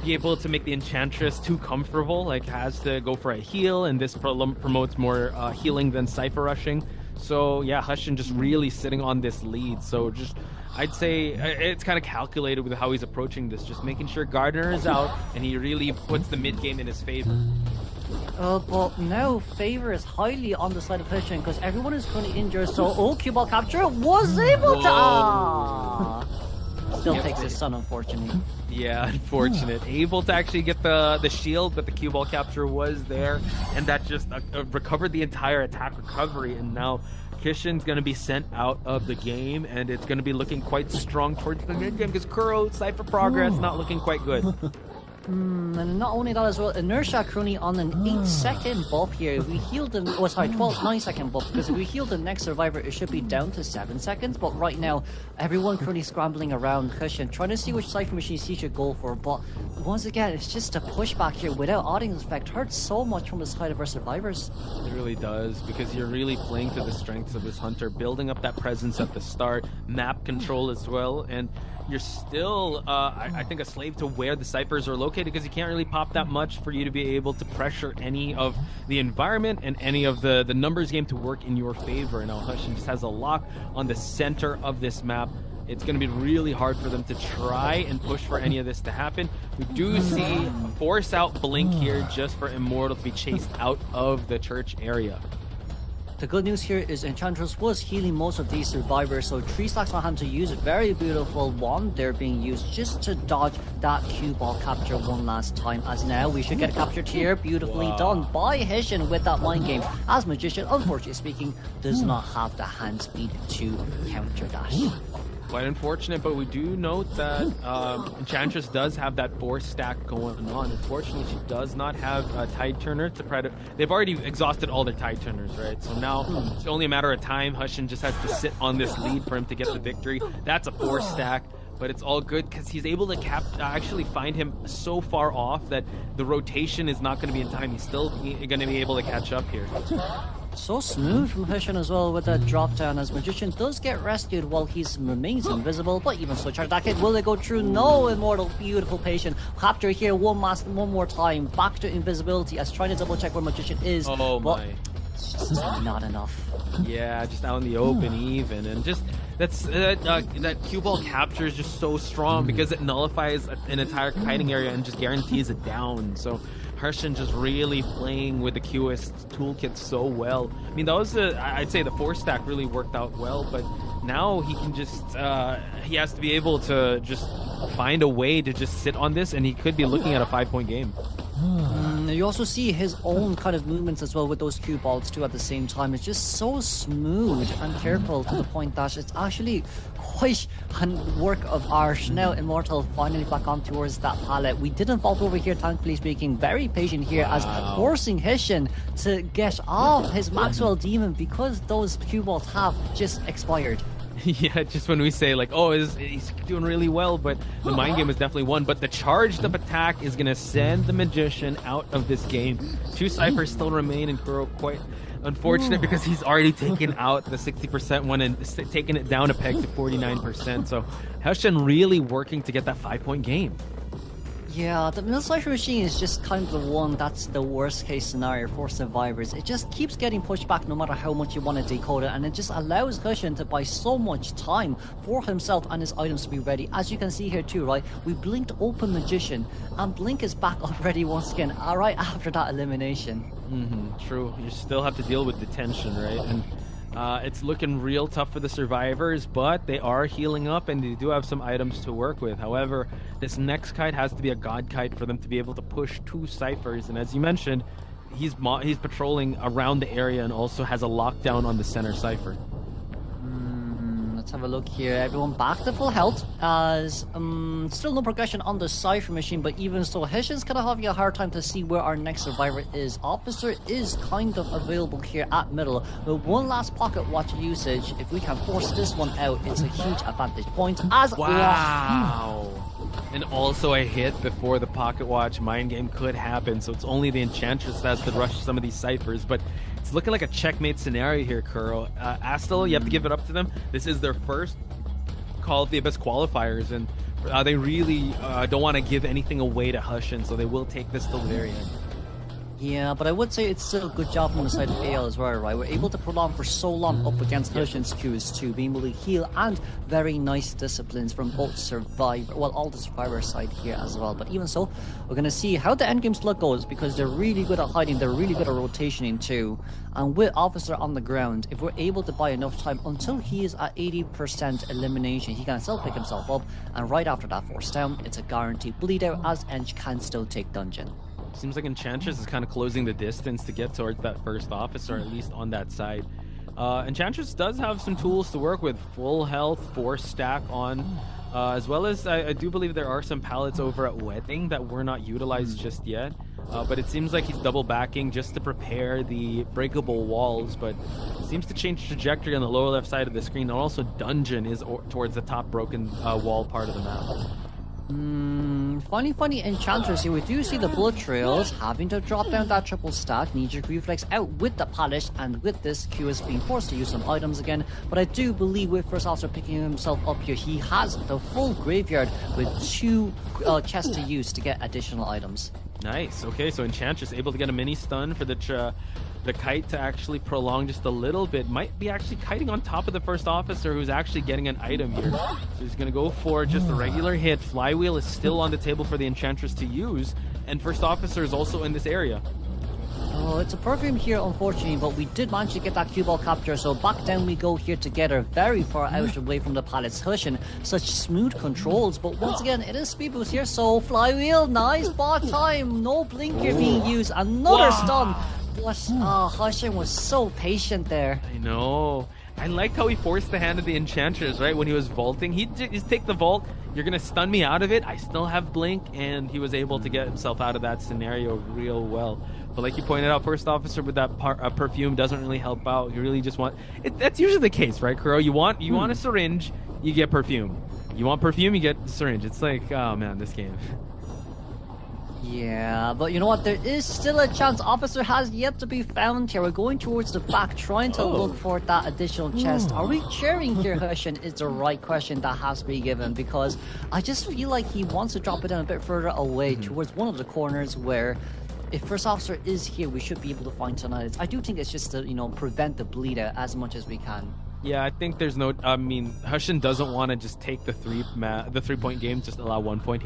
be able to make the Enchantress too comfortable, like has to go for a heal, and this promotes more healing than Cypher rushing. So yeah, Hushin just really sitting on this lead, so just I'd say it's kind of calculated with how he's approaching this, just making sure Gardner is out, and he really puts the mid game in his favor. But now favor is highly on the side of Hushin because everyone is currently injured, so cue ball capture was able to still takes his son, unfortunately. Yeah, unfortunate. Able to actually get the shield, but the cue ball capture was there, and that just recovered the entire attack recovery, and now Kishin's going to be sent out of the game, and it's going to be looking quite strong towards the mid game because Kuro, Cypher progress, not looking quite good. And not only that as well, Inertia currently on an 8-second buff here. If we heal the 9-second buff, because if we heal the next survivor, it should be down to 7 seconds. But right now, everyone currently scrambling around Cushion, trying to see which Cypher machines he should go for. But once again, it's just a pushback here without audience effect. Hurts so much from the side of our survivors. It really does, because you're really playing to the strengths of this Hunter, building up that presence at the start, map control as well, and you're still, I think, a slave to where the Cyphers are located, because you can't really pop that much for you to be able to pressure any of the environment and any of the numbers game to work in your favor. Now Hushin just has a lock on the center of this map. It's going to be really hard for them to try and push for any of this to happen. We do see force out Blink here just for Immortal to be chased out of the church area. The good news here is Enchantress was healing most of these survivors, so 3 stacks on hand to use. A very beautiful wand there being used just to dodge that cue ball capture one last time. As now we should get captured here, beautifully done by Hishin with that mind game, as Magician, unfortunately speaking, does not have the hand speed to counter dash. Quite unfortunate, but we do note that Enchantress does have that 4-stack going on. Unfortunately, she does not have a Tide Turner to try to... They've already exhausted all their Tide Turners, right? So now it's only a matter of time. Hushin just has to sit on this lead for him to get the victory. That's a 4-stack. But it's all good because he's able to actually find him so far off that the rotation is not going to be in time. He's still going to be able to catch up here. So smooth from Hishin as well with that drop down, as Magician does get rescued while he remains invisible. But even so, charge that hit, will it go through? No, Immortal, beautiful patient. Capture here one more time, back to invisibility as trying to double check where Magician is. Oh my. It's just not enough. Yeah, just out in the open even, and just that cue ball capture is just so strong because it nullifies an entire kiting area and just guarantees it down. So Harshan just really playing with the QS toolkit so well. I mean, that was I'd say the 4-stack really worked out well, but now he can just he has to be able to just find a way to just sit on this, and he could be looking at a 5-point game. You also see his own kind of movements as well with those cue balls too at the same time. It's just so smooth and careful to the point that it's actually quite a work of art. Now Immortal finally back on towards that pallet. We didn't fall over here, thankfully speaking. Very patient here as forcing Hishin to get off his Maxwell Demon because those cue balls have just expired. Yeah, just when we say like, oh, he's doing really well, but the mind game is definitely one. But the charged up attack is going to send the Magician out of this game. 2 Cyphers still remain, and Kuro quite unfortunate because he's already taken out the 60% one and taken it down a peg to 49%. So Hushin really working to get that 5-point game. Yeah, the Mill Cypher machine is just kind of the one that's the worst case scenario for survivors. It just keeps getting pushed back no matter how much you want to decode it, and it just allows Hushin to buy so much time for himself and his items to be ready. As you can see here too, right? We blinked open Magician, and Blink is back already once again, right after that elimination. True. You still have to deal with detention, right? And it's looking real tough for the survivors, but they are healing up and they do have some items to work with. However, this next kite has to be a god kite for them to be able to push 2 Cyphers. And as you mentioned, he's patrolling around the area and also has a lockdown on the center Cypher. Let's have a look here. Everyone back to full health as still no progression on the Cypher machine, but even so, Hishin's kind of having a hard time to see where our next survivor is. Officer is kind of available here at middle with one last pocket watch usage. If we can force this one out, it's a huge advantage point. As wow. And also a hit before the pocket watch mind game could happen, so it's only the Enchantress that has to rush some of these Cyphers, but it's looking like a checkmate scenario here, Kuro. Astel, you have to give it up to them. This is their first Call of the Abyss qualifiers, and they really don't want to give anything away to Hushin, so they will take this till the very end. Yeah, but I would say it's still a good job from the side of AL as well, right? We're able to prolong for so long up against Hushin's Qs too, being able to heal, and very nice disciplines from both survivor, well, all the survivor side here as well. But even so, we're going to see how the endgame slug goes, because they're really good at hiding, they're really good at rotationing too. And with Officer on the ground, if we're able to buy enough time until he is at 80% elimination, he can still pick himself up, and right after that force down, it's a guaranteed bleed out, as Ench can still take dungeon. Seems like Enchantress is kind of closing the distance to get towards that first officer, at least on that side. Enchantress does have some tools to work with. Full health, 4-stack on As well as I do believe there are some pallets over at Wedding that were not utilized just yet. But it seems like he's double backing just to prepare the breakable walls, but seems to change trajectory on the lower left side of the screen. And also Dungeon is towards the top broken wall part of the map. Funny Enchantress here. We do see the bullet trails having to drop down that triple stack. Knee-jerk reflex out with the pallet, and with this, Q is being forced to use some items again. But I do believe with First Officer picking himself up here, he has the full graveyard with 2 chests to use to get additional items. Nice. Okay, so Enchantress able to get a mini stun for the kite to actually prolong just a little bit. Might be actually kiting on top of the First Officer, who's actually getting an item here. So he's going to go for just a regular hit. Flywheel is still on the table for the Enchantress to use, and First Officer is also in this area. Oh, it's a perfume here, unfortunately, but we did manage to get that cue ball capture, so back down we go here together, very far out away from the pallets. Hushin, such smooth controls, but once again, it is speed boost here, so Flywheel, nice bot time, no blinker being used, another stun. But Hushin was so patient there. I know. I liked how he forced the hand of the Enchantress, right? When he was vaulting, he'd just take the vault. You're going to stun me out of it. I still have blink, and he was able to get himself out of that scenario real well. But like you pointed out, First Officer with that perfume doesn't really help out. You really just want... that's usually the case, right, Kuro? You want a syringe, you get perfume. You want perfume, you get syringe. It's like, oh man, this game. Yeah, but you know what? There is still a chance. Officer has yet to be found here. We're going towards the back, trying to look for that additional chest. Are we cheering here, Hushin? Is the right question that has to be given, because I just feel like he wants to drop it down a bit further away towards one of the corners where, if First Officer is here, we should be able to find tonight. I do think it's just to, prevent the bleed out as much as we can. Yeah, I think there's no... I mean, Hushin doesn't want to just take the 3-point game, just allow 1 point.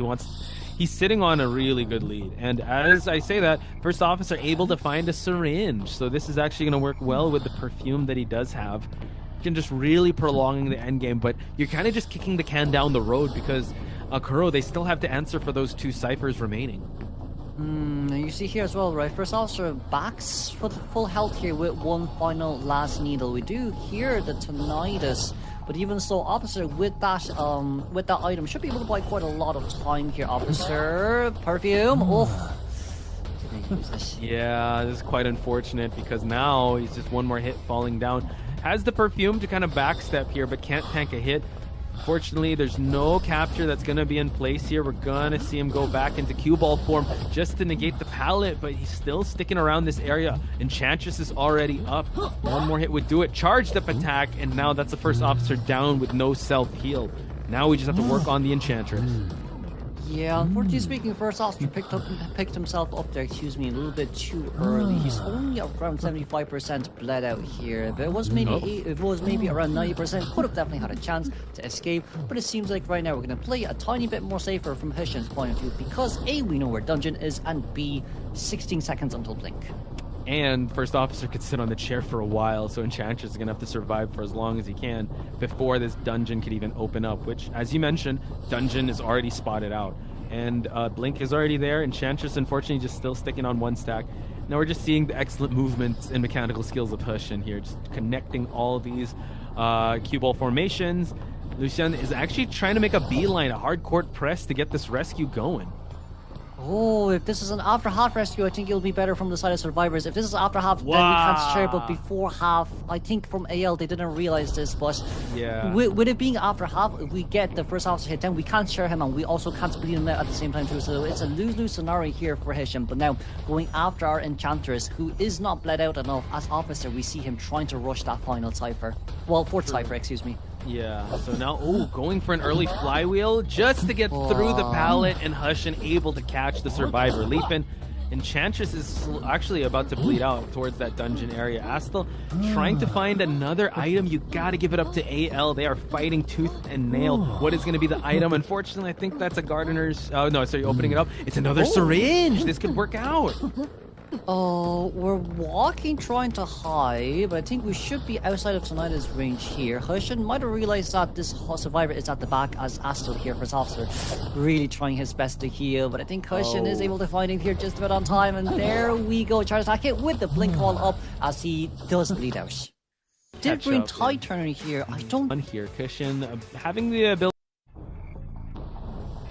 He's sitting on a really good lead. And as I say that, First Officer able to find a syringe. So this is actually going to work well with the perfume that he does have. You can just really prolonging the end game, but you're kind of just kicking the can down the road because Kuro, they still have to answer for those 2 ciphers remaining. You see here as well, right? First Officer backs for the full health here with 1 final last needle. We do hear the tinnitus, but even so, Officer with that item should be able to buy quite a lot of time here. Officer, perfume. Oh, didn't use this. Yeah, this is quite unfortunate because now he's just 1 more hit falling down. Has the perfume to kind of backstep here, but can't tank a hit. Unfortunately, there's no capture that's going to be in place here. We're going to see him go back into cue ball form just to negate the pallet, but he's still sticking around this area. Enchantress is already up. 1 more hit would do it. Charged up attack, and now that's the First Officer down with no self-heal. Now we just have to work on the Enchantress. Yeah, unfortunately speaking, First Officer picked himself up there, a little bit too early. He's only around 75% bled out here. If it was maybe around 90%, could have definitely had a chance to escape. But it seems like right now we're going to play a tiny bit more safer from Hushin's point of view, because A, we know where Dungeon is, and B, 16 seconds until blink. And First Officer could sit on the chair for a while, so Enchantress is going to have to survive for as long as he can before this Dungeon could even open up, which, as you mentioned, Dungeon is already spotted out. And Blink is already there. Enchantress, unfortunately, just still sticking on 1 stack. Now we're just seeing the excellent movements and mechanical skills of Hushin here, just connecting all these cue ball formations. Lucian is actually trying to make a beeline, a hard court press to get this rescue going. Oh, if this is an after half rescue, I think it'll be better from the side of survivors. If this is after half, then we can't share. But before half, I think from AL they didn't realize this. But yeah, with it being after half, if we get the First Officer hit down, we can't share him, and we also can't bleed him out at the same time too. So it's a lose-lose scenario here for Hisham. But now going after our Enchantress, who is not bled out enough as Officer, we see him trying to rush that final cipher. Well, 4th cipher, excuse me. Yeah, so now, going for an early flywheel just to get through the pallet, and Hushin able to catch the survivor. Leapin. Enchantress is actually about to bleed out towards that dungeon area. Astel trying to find another item. You gotta give it up to AL. They are fighting tooth and nail. What is gonna be the item? Unfortunately, I think that's a gardener's... Oh, no, sorry, opening it up. It's another syringe. This could work out. Oh, we're walking, trying to hide, but I think we should be outside of Tonaida's range here. Hushin might have realized that this survivor is at the back, as Astel here, First Officer, really trying his best to heal, but I think Hushin is able to find him here just about on time, and there we go. Try to attack it with the blink wall up as he does bleed out. Did bring Tide Turner here. I don't... Here, Hushin having the ability...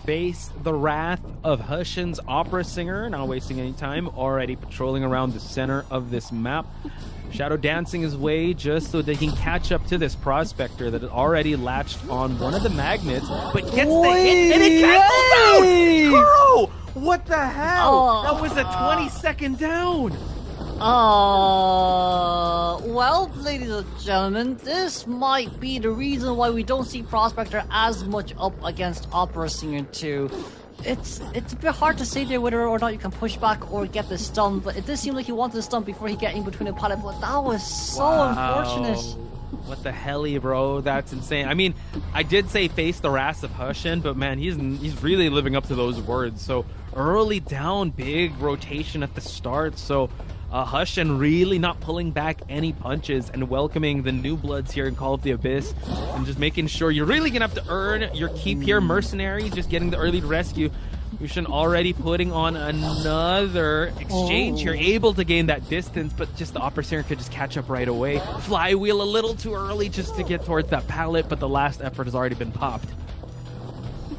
face the wrath of Hushin's opera singer. Not wasting any time, already patrolling around the center of this map. Shadow dancing his way just so that he can catch up to this prospector that had already latched on one of the magnets, but gets the hit and it cancels out! Kuro! What the hell? That was a 20-second down! Well, ladies and gentlemen, this might be the reason why we don't see Prospector as much up against Opera Singer 2. It's a bit hard to say there whether or not you can push back or get the stun, but it does seem like he wanted the stun before he get in between the pallet, but that was so unfortunate. What the helly, bro? That's insane. I mean, I did say face the wrath of Hushin, but man, he's really living up to those words. So early down, big rotation at the start. So Hushin really not pulling back any punches and welcoming the new bloods here in Call of the Abyss and just making sure you're really gonna have to earn your keep here. Mercenary just getting the early rescue. Yushin already putting on another exchange here, able to gain that distance, but just the Opera Singer could just catch up right away. Flywheel a little too early just to get towards that pallet, but the last effort has already been popped.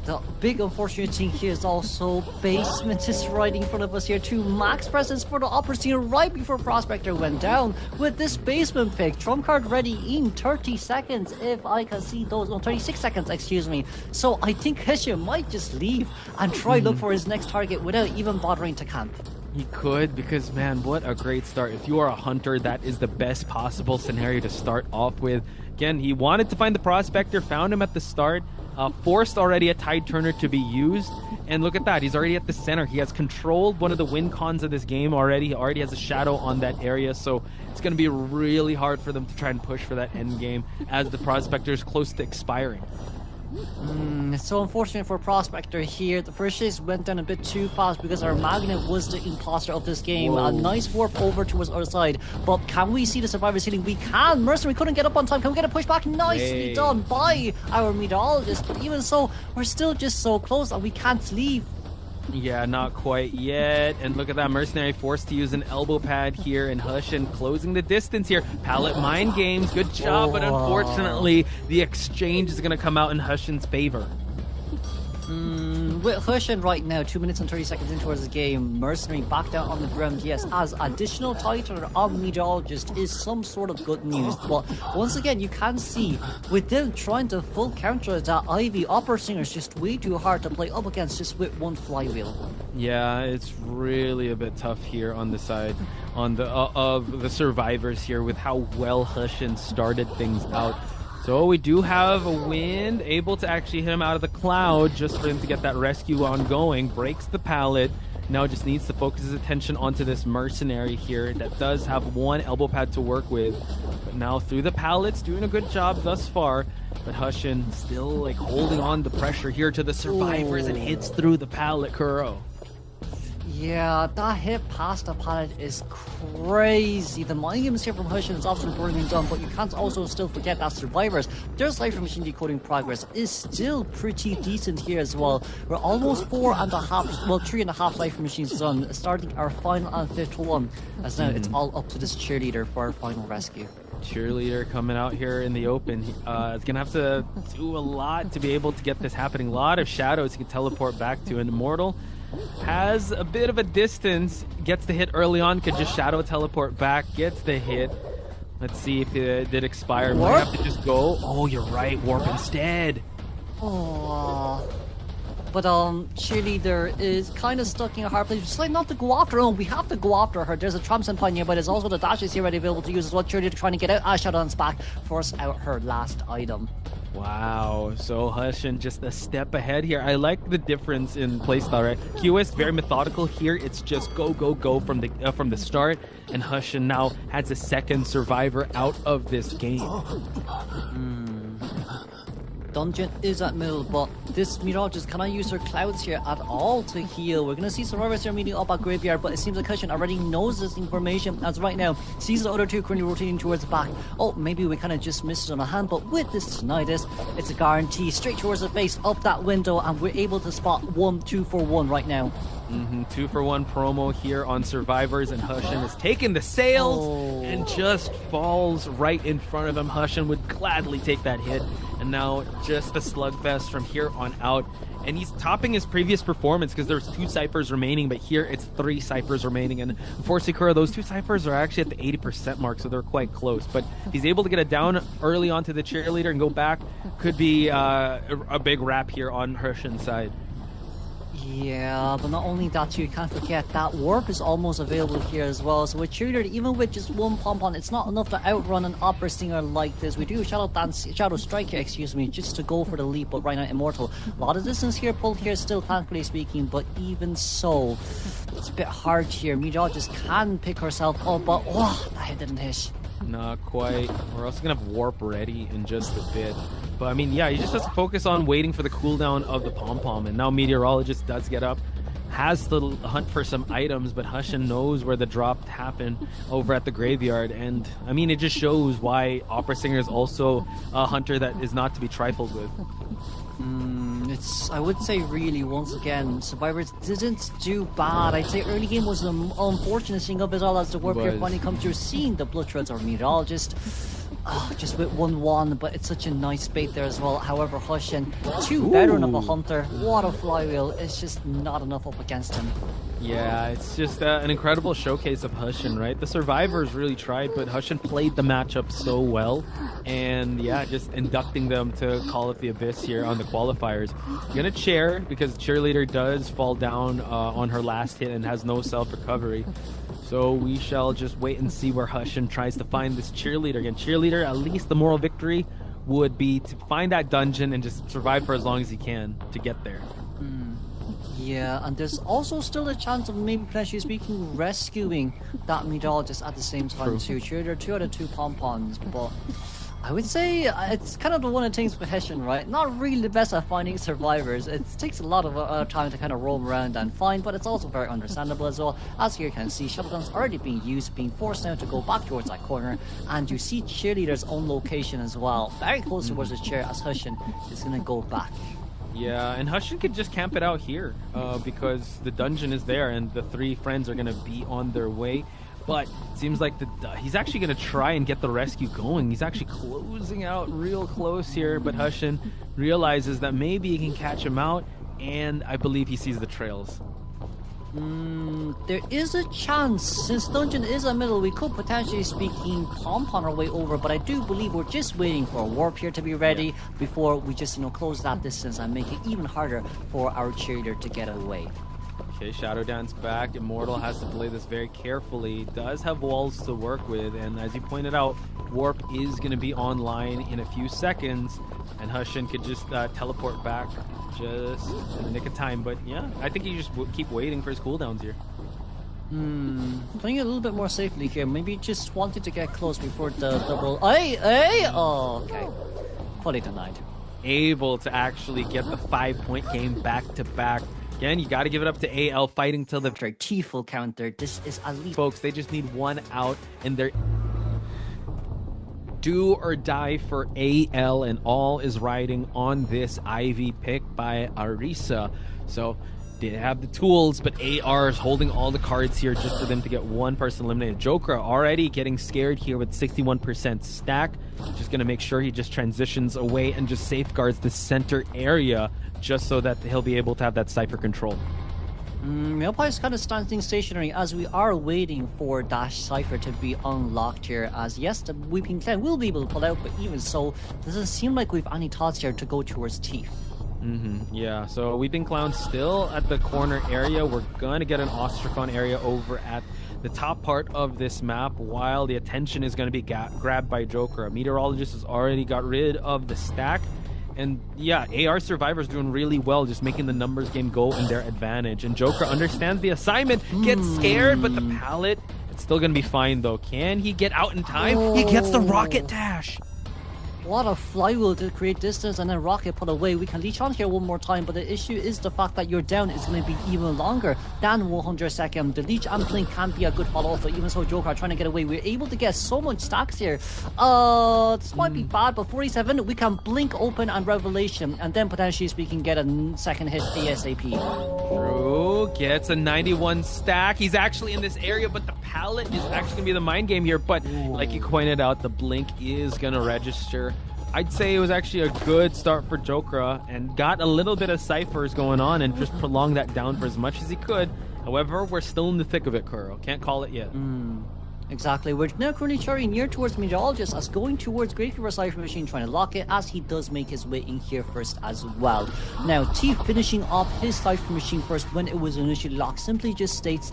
The big unfortunate thing here is also Basement is right in front of us here too. Max presence for the Opera Singer right before Prospector went down with this Basement pick. Trump card ready in 30 seconds if I can see those. No, 36 seconds, excuse me. So I think Hushin might just leave and try look for his next target without even bothering to camp. He could, because man, what a great start. If you are a hunter, that is the best possible scenario to start off with. Again, he wanted to find the Prospector, found him at the start. Forced already a Tide Turner to be used, and look at that, he's already at the center. He has controlled one of the win cons of this game already. He already has a shadow on that area, so it's going to be really hard for them to try and push for that end game as the Prospector is close to expiring. It's so unfortunate for Prospector here. The first chase went down a bit too fast because our Magnet was the imposter of this game. A nice warp over towards the other side, but can we see the survivor ceiling? We can. Mercenary couldn't get up on time. Can we get a pushback? Nicely done by our meteorologist, but even so, we're still just so close and we can't leave. Yeah, not quite yet. And look at that, Mercenary forced to use an elbow pad here, and Hushin closing the distance here. Pallet mind games, good job, but unfortunately, the exchange is going to come out in Hushin's favor. With Hushin right now, 2 minutes and 30 seconds in towards the game, Mercenary back down on the ground, yes, as additional title on Meteorologist is some sort of good news, but once again, you can see, with them trying to full counter that Ivy, Opera Singer is just way too hard to play up against just with one flywheel. Yeah, it's really a bit tough here on the side on the of the survivors here with how well Hushin started things out. So we do have a wind, able to actually hit him out of the cloud just for him to get that rescue ongoing. Breaks the pallet. Now just needs to focus his attention onto this Mercenary here that does have one elbow pad to work with. But now through the pallets, doing a good job thus far. But Hushin still like holding on the pressure here to the survivors and hits through the pallet, Kuro. Yeah, that hit past the pallet is crazy. The mind games here from Hushin is obviously burning done, but you can't also still forget that survivors, their Cypher Machine decoding progress is still pretty decent here as well. We're almost 3.5 Cypher Machines done, starting our final and fifth one, as now it's all up to this cheerleader for our final rescue. Cheerleader coming out here in the open. It's gonna have to do a lot to be able to get this happening. A lot of shadows he can teleport back to, and Immortal has a bit of a distance, gets the hit early on, could just shadow teleport back, gets the hit. Let's see if it did expire. Might have to just go. Oh, you're right, warp instead. Oh, but Cheerleader is kind of stuck in a hard place. Just like not to go after her. We have to go after her. There's a Tramp Point here, but there's also the dashes here ready available to use as well. Cheerleader trying to get out. Shadow's back, force out her last item. Wow, so Hushin just a step ahead here. I like the difference in playstyle, right? QS very methodical here. It's just go, go, go from the start, and Hushin now has a second survivor out of this game. Dungeon is at middle, but this Meteorologist cannot use her clouds here at all to heal. We're gonna see survivors here meeting up at Graveyard, but it seems like Hushin already knows this information as right now sees the other two currently rotating towards the back. Oh, maybe we kind of just missed it on a hand, but with this Tinnitus, it's a guarantee straight towards the face, up that window, and we're able to spot 1, 2 for 1 right now. 2-for-1 promo here on Survivors, and Hushin is taking the sails and just falls right in front of him. Hushin would gladly take that hit, and now just a slugfest from here on out. And he's topping his previous performance because there's 2 ciphers remaining, but here it's 3 ciphers remaining. And for Sakura, those 2 ciphers are actually at the 80% mark, so they're quite close. But if he's able to get it down early onto the cheerleader and go back, could be a big wrap here on Hushin's side. Yeah, but not only that, you can't forget that warp is almost available here as well. So with cheerleader, even with just 1 pom-pom, it's not enough to outrun an opera singer like this. We do Shadow Striker, excuse me, just to go for the leap, but right now Immortal. A lot of distance here pulled here still, thankfully speaking, but even so, it's a bit hard here. Meteorologist can pick herself up, but that hit didn't hit. Not quite. We're also going to have Warp ready in just a bit. But I mean, yeah, he just has to focus on waiting for the cooldown of the pom-pom. And now Meteorologist does get up, has to hunt for some items, but Hushin knows where the drop happened over at the graveyard. And I mean, it just shows why Opera Singer is also a hunter that is not to be trifled with. It's, I would say, really, once again, Survivors didn't do bad. I'd say early game was an unfortunate thing of it all as the warp here finally comes through, seeing the Blood Threads or Meteorologist. Just with 1-1, but it's such a nice bait there as well. However, Hushin, too veteran of a hunter. What a flywheel. It's just not enough up against him. Yeah, it's just an incredible showcase of Hushin, right? The Survivors really tried, but Hushin played the matchup so well. And yeah, just inducting them to Call of the Abyss here on the qualifiers. Gonna chair, because Cheerleader does fall down on her last hit and has no self-recovery. So we shall just wait and see where Hushin tries to find this Cheerleader. Again, Cheerleader, at least the moral victory would be to find that dungeon and just survive for as long as he can to get there. Yeah, and there's also still a chance of maybe potentially speaking rescuing that Meteorologist at the same time too. Cheerleader, 2 out of 2 pom-poms, but I would say it's kind of the one of the things with Hushin, right? Not really the best at finding survivors. It takes a lot of time to kind of roam around and find, but it's also very understandable as well. As you can see, shuttle guns already being used, being forced now to go back towards that corner, and you see Cheerleader's own location as well, very close towards the chair as Hushin is going to go back. Yeah, and Hushin could just camp it out here because the dungeon is there and the 3 friends are going to be on their way. But it seems like he's actually going to try and get the rescue going. He's actually closing out real close here, but Hushin realizes that maybe he can catch him out, and I believe he sees the trails. There is a chance, since dungeon is a middle, we could potentially speaking pom-pom our way over, but I do believe we're just waiting for a warp here to be ready before we just, close that distance and make it even harder for our cheerleader to get away. Okay, Shadow Dance back. Immortal has to play this very carefully. Does have walls to work with, and as you pointed out, Warp is going to be online in a few seconds, and Hushin could just teleport back just in the nick of time. But yeah, I think you just keep waiting for his cooldowns here. Playing it a little bit more safely here. Maybe just wanted to get close before the double. Oh, okay. Fully denied. Able to actually get the 5-point game back to back. Again, you got to give it up to AL, fighting till the T-full counter. This is elite. Folks, they just need 1 out, and they're do or die for AL, and all is riding on this Ivy pick by Arisa. So they have the tools, but AR is holding all the cards here just for them to get 1 person eliminated. Joker already getting scared here with 61% stack. Just going to make sure he just transitions away and just safeguards the center area just so that he'll be able to have that Cypher control. Umpire is kind of standing stationary as we are waiting for Dash Cypher to be unlocked here, as yes, the Weeping Clan will be able to pull out, but even so, doesn't seem like we've any thoughts here to go towards Teeth. Yeah, so Weeping Clown still at the corner area. We're going to get an Ostracon area over at the top part of this map, while the attention is going to be grabbed by Joker. A Meteorologist has already got rid of the stack. And yeah, AR Survivor's doing really well, just making the numbers game go in their advantage. And Joker understands the assignment, gets scared, but the pallet, it's still going to be fine though. Can he get out in time? He gets the rocket dash. What a flywheel to create distance, and then Rocket put away. We can leech on here one more time, but the issue is the fact that your down is going to be even longer than 100 seconds. The leech and blink can be a good follow-up, but even so, Joker are trying to get away. We're able to get so much stacks here. This might be bad, but 47, we can blink open and revelation, and then potentially we can get a second hit ASAP. Drew gets a 91 stack. He's actually in this area, but the pallet is actually going to be the mind game here. But like you pointed out, the blink is going to register. I'd say it was actually a good start for Jokra and got a little bit of ciphers going on and just prolonged that down for as much as he could. However, we're still in the thick of it, Kuro. Can't call it yet. Exactly. We're now currently charting near towards Meteorologist as going towards Gravekeeper Cypher Machine trying to lock it as he does make his way in here first as well. Now, T finishing off his Cypher Machine first when it was initially locked simply just states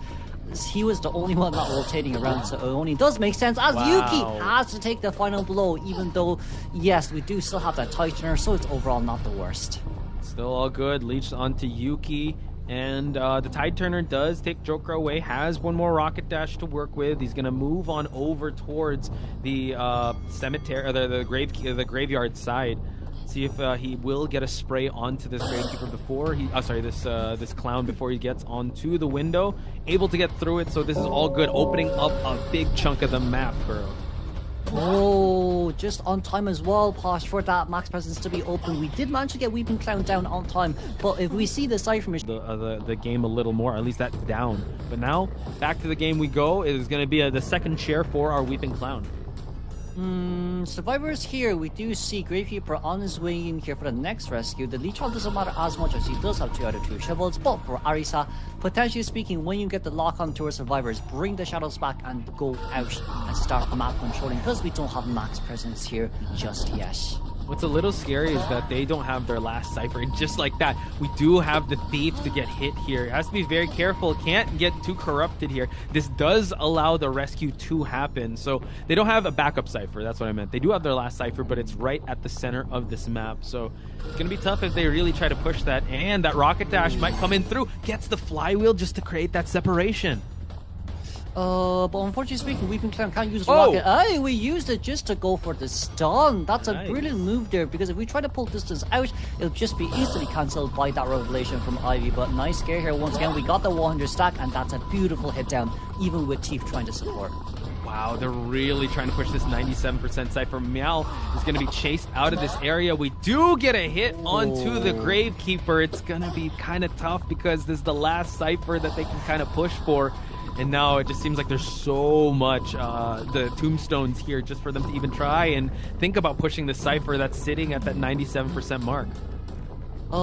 he was the only one not rotating around, so it only does make sense as Yuki has to take the final blow, even though, yes, we do still have that tightener, so it's overall not the worst. Still all good. Leached onto Yuki. And the Tide Turner does take Joker away, has one more Rocket Dash to work with. He's going to move on over towards the cemetery, the graveyard side. See if he will get a spray onto this Gravekeeper before he, this clown before he gets onto the window. Able to get through it, so this is all good. Opening up a big chunk of the map, bro. Oh, just on time as well, Posh, for that max presence to be open. We did manage to get Weeping Clown down on time, but if we see the Cypher Machine... The game a little more, at least that's down. But now, back to the game we go. It is going to be the second chair for our Weeping Clown. Survivors here, we do see Gravekeeper on his way in here for the next rescue. The Leech doesn't matter as much as he does have 2 out of 2 shovels, but for Arisa, potentially speaking, when you get the lock on towards Survivors, bring the shadows back and go out and start map controlling, because we don't have max presence here just yet. What's a little scary is that they don't have their last Cypher, and just like that, we do have the Thief to get hit here. It has to be very careful, can't get too corrupted here. This does allow the rescue to happen, so they don't have a backup Cypher, that's what I meant. They do have their last Cypher, but it's right at the center of this map, so it's going to be tough if they really try to push that, and that Rocket Dash might come in through, gets the flywheel just to create that separation. But unfortunately speaking, Weeping Clown can't use Rocket. Hey, we used it just to go for the stun. That's a brilliant move there, because if we try to pull distance out, it'll just be easily cancelled by that revelation from Ivy. But nice scare here once again. We got the 100 stack, and that's a beautiful hit down, even with Teeth trying to support. Wow, they're really trying to push this 97% Cypher. Meow is going to be chased out of this area. We do get a hit onto the Gravekeeper. It's going to be kind of tough because this is the last Cypher that they can kind of push for. And now it just seems like there's so much the tombstones here just for them to even try and think about pushing the Cypher that's sitting at that 97% mark.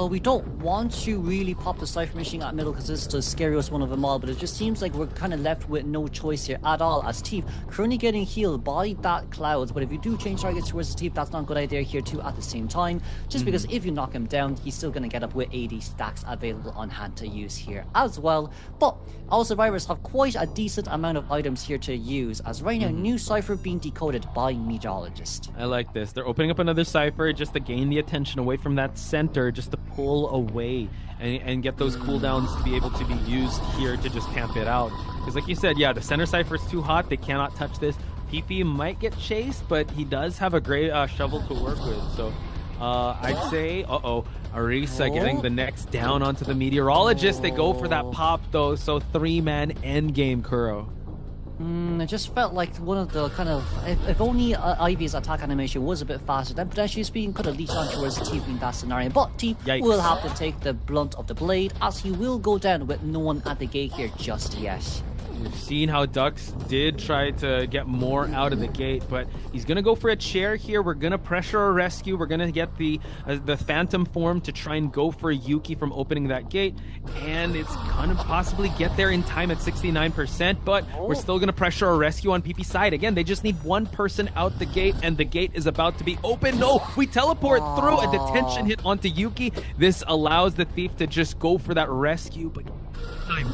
We don't want to really pop the Cypher Machine at middle because it's the scariest one of them all, but it just seems like we're kind of left with no choice here at all, as Teef currently getting healed by that Clouds. But if you do change targets towards the Teef, that's not a good idea here too at the same time, just because if you knock him down, he's still going to get up with 80 stacks available on hand to use here as well. But all survivors have quite a decent amount of items here to use, as right now new Cypher being decoded by Meteorologist. I like this. They're opening up another Cypher just to gain the attention away from that center, just to pull away and get those cooldowns to be able to be used here to just camp it out. Because like you said, yeah, the center Cypher is too hot. They cannot touch this. PP might get chased, but he does have a great shovel to work with. So I'd say, Arisa getting the next down onto the Meteorologist. They go for that pop though, so 3-man endgame, Kuro. It just felt like one of the kind of, if only Ivy's attack animation was a bit faster, then potentially speaking could have leached on towards Teef in that scenario. But Teef will have to take the blunt of the blade, as he will go down with no one at the gate here just yet. We've seen how Dux did try to get more out of the gate, but he's going to go for a chair here. We're going to pressure a rescue. We're going to get the Phantom form to try and go for Yuki from opening that gate, and it's going to possibly get there in time at 69%, but we're still going to pressure a rescue on PP side. Again, they just need one person out the gate, and the gate is about to be open. No, we teleport through a detention hit onto Yuki. This allows the Thief to just go for that rescue, but time.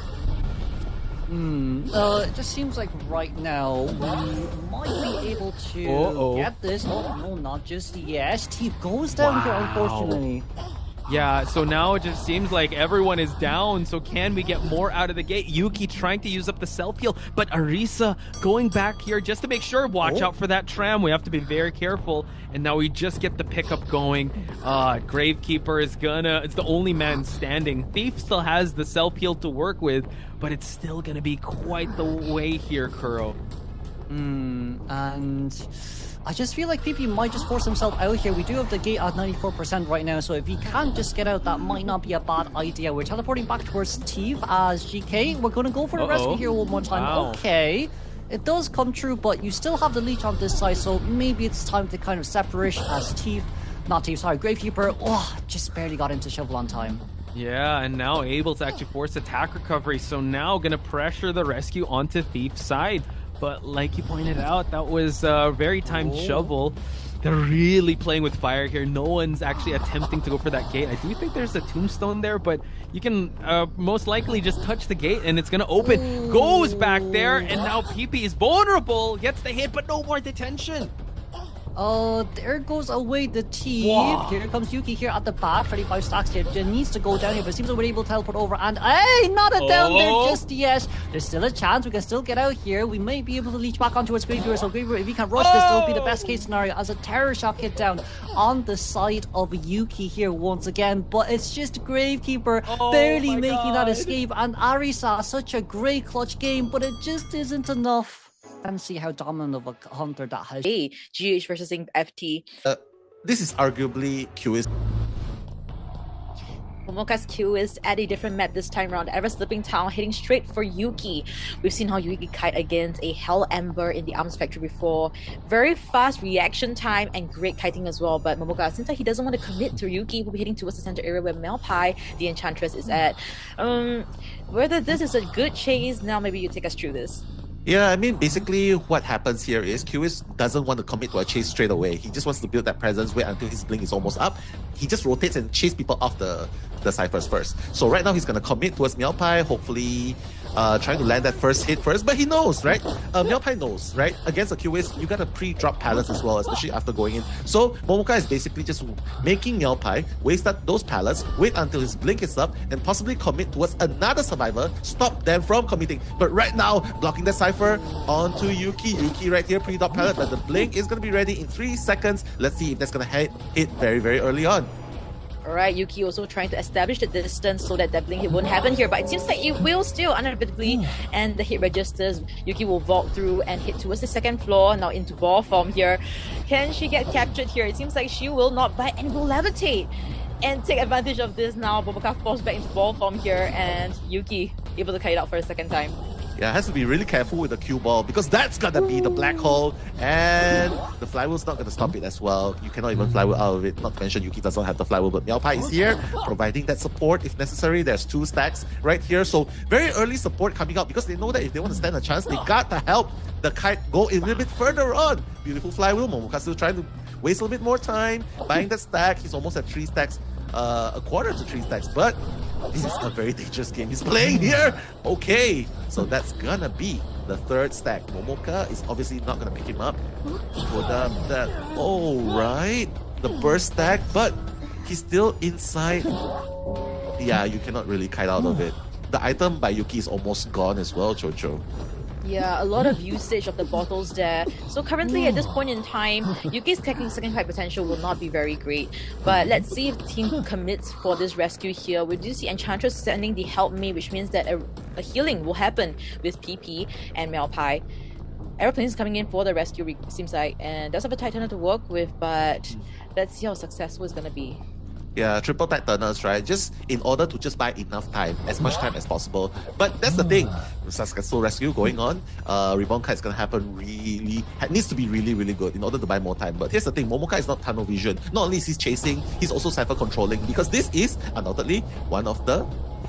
It just seems like right now we might be able to get this. Oh, no, not just yet. Teef goes down here, unfortunately. Yeah, so now it just seems like everyone is down. So can we get more out of the gate? Yuki trying to use up the self-heal, but Arisa going back here just to make sure. Watch out for that tram. We have to be very careful. And now we just get the pickup going. Gravekeeper is it's the only man standing. Thief still has the self-heal to work with, but it's still gonna be quite the way here, Kuro. And I just feel like PP might just force himself out here. We do have the gate at 94% right now, so if he can't just get out, that might not be a bad idea. We're teleporting back towards Steve as GK. We're going to go for the rescue here one more time. Wow. Okay. It does come true, but you still have the leech on this side, so maybe it's time to kind of separate as Gravekeeper. Oh, just barely got into shovel on time. Yeah, and now able to actually force attack recovery. So now going to pressure the rescue onto Thief's side. But like you pointed out, that was a very timed shovel. They're really playing with fire here. No one's actually attempting to go for that gate. I do think there's a tombstone there, but you can most likely just touch the gate and it's going to open. Goes back there, and now PP is vulnerable. Gets the hit, but no more detention. There goes away the team. Wow. Here comes Yuki here at the back. 35 stacks here. Just needs to go down here, but it seems like we're able to teleport over. And hey, not a down there just yet. There's still a chance. We can still get out here. We may be able to leech back onto its Gravekeeper. So Gravekeeper, if we can rush this, that'll be the best case scenario as a terror shock hit down on the side of Yuki here once again. But it's just Gravekeeper barely making that escape. And Arisa, such a great clutch game, but it just isn't enough. And see how dominant of a hunter that has. Hey, GH versus FT. This is arguably QS. Momoka's Q is at a different map this time around. Ever slipping town, hitting straight for Yuki. We've seen how Yuki kite against a Hell Ember in the Arms Factory before. Very fast reaction time and great kiting as well. But Momoka seems like he doesn't want to commit to Yuki. We'll be heading towards the center area where Melpai, the Enchantress, is at. Whether this is a good chase, now maybe you take us through this. Yeah, I mean, basically what happens here is QS doesn't want to commit to a chase straight away. He just wants to build that presence, wait until his blink is almost up. He just rotates and chase people off the ciphers first. So right now he's going to commit towards Meowpai, hopefully trying to land that first hit first. But he knows, right? Meowpai knows, right? Against a QS, you got to pre-drop pallets as well, especially after going in. So Momoka is basically just making Meowpai waste those pallets, wait until his blink is up, and possibly commit towards another survivor, stop them from committing. But right now, blocking the cipher onto Yuki. Yuki right here, pre-drop pallet, but the blink is going to be ready in 3 seconds. Let's see if that's going to hit very, very early on. Alright, Yuki also trying to establish the distance so that blink hit won't happen here, but it seems like it will still inevitably, and the hit registers. Yuki will vault through and hit towards the second floor, now into ball form here. Can she get captured here? It seems like she will not bite and will levitate and take advantage of this now. Momoka falls back into ball form here, and Yuki able to kite out for a second time. Yeah, has to be really careful with the cue ball because that's gonna be the black hole, and the flywheel's not gonna stop it as well. You cannot even flywheel out of it. Not to mention Yuki doesn't have the flywheel, but Meowpai is here providing that support if necessary. There's 2 stacks right here, so very early support coming out because they know that if they want to stand a chance, they got to help the kite go a little bit further on. Beautiful flywheel. Momoka still trying to waste a little bit more time buying that stack. He's almost at 3 stacks. A quarter to 3 stacks, but this is a very dangerous game he's playing here. Okay, so that's gonna be the 3rd stack. Momoka is obviously not gonna pick him up. Alright, the burst stack, but he's still inside. Yeah, you cannot really kite out of it. The item by Yuki is almost gone as well, Chocho. Yeah, a lot of usage of the bottles there. So currently at this point in time, Yuki's second kite potential will not be very great. But let's see if the team commits for this rescue here. We do see Enchantress sending the help me, which means that a healing will happen with PP and Meowpai. Aeroplanes coming in for the rescue, seems like, and does have a Titana to work with, but let's see how successful it's gonna be. Yeah, triple Titaners, right? Just in order to just buy enough time, as much time as possible. But that's the thing. Successful rescue going on. Reborn kite is gonna happen needs to be really, really good in order to buy more time. But here's the thing, Momoka is not tunnel vision. Not only is he chasing, he's also cipher controlling because this is undoubtedly one of the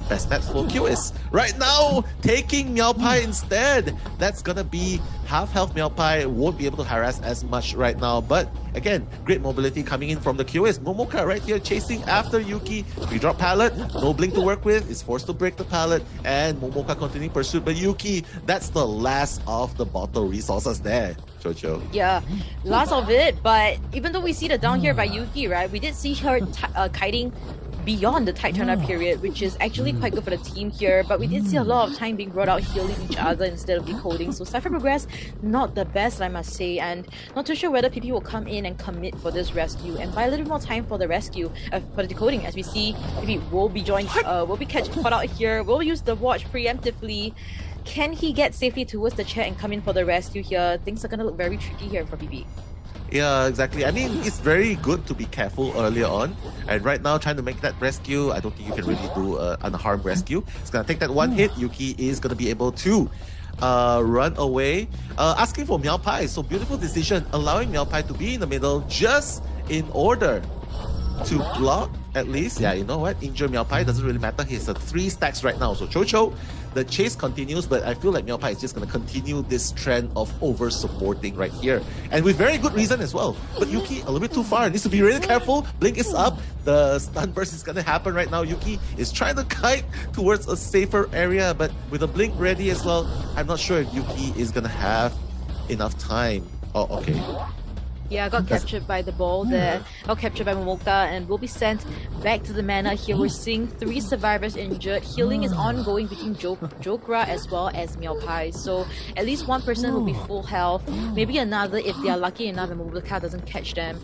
best maps for QS. Right now, taking Meowpai instead. That's gonna be half health Meowpai. Won't be able to harass as much right now. But again, great mobility coming in from the QS. Momoka right here chasing after Yuki. Pre-drop pallet, no blink to work with. Is forced to break the pallet. And Momoka continuing pursuit. But Yuki, that's the last of the bottle resources there. Jojo. Yeah, last of it. But even though we see the down here by Yuki, right? We did see her kiting beyond the tight turnout period, which is actually quite good for the team here. But we did see a lot of time being brought out healing each other instead of decoding. So Cypher progress, not the best, I must say. And not too sure whether PP will come in and commit for this rescue and buy a little more time for the rescue, for the decoding. As we see, PP will be joined, will be caught out here, will use the watch preemptively. Can he get safely towards the chair and come in for the rescue here? Things are going to look very tricky here for PP. Yeah, exactly. I mean, it's very good to be careful earlier on. And right now, trying to make that rescue, I don't think you can really do an unharmed rescue. It's going to take that one hit. Yuki is going to be able to run away. Asking for Meow Pai. So beautiful decision, allowing Meow Pai to be in the middle just in order to block at least. Yeah, you know what? Injure Meow Pai doesn't really matter. He's at 3 stacks right now. So Cho, the chase continues, but I feel like Meow Pai is just going to continue this trend of over-supporting right here. And with very good reason as well. But Yuki, a little bit too far. Needs to be really careful. Blink is up. The stun burst is going to happen right now. Yuki is trying to kite towards a safer area, but with a blink ready as well, I'm not sure if Yuki is going to have enough time. Oh, okay. Yeah, got captured by the ball there. Got captured by Momoka and will be sent back to the mana. Here we're seeing 3 survivors injured. Healing is ongoing between Jokra as well as Meow Pai. So at least one person will be full health. Maybe another if they are lucky enough and Momoka doesn't catch them.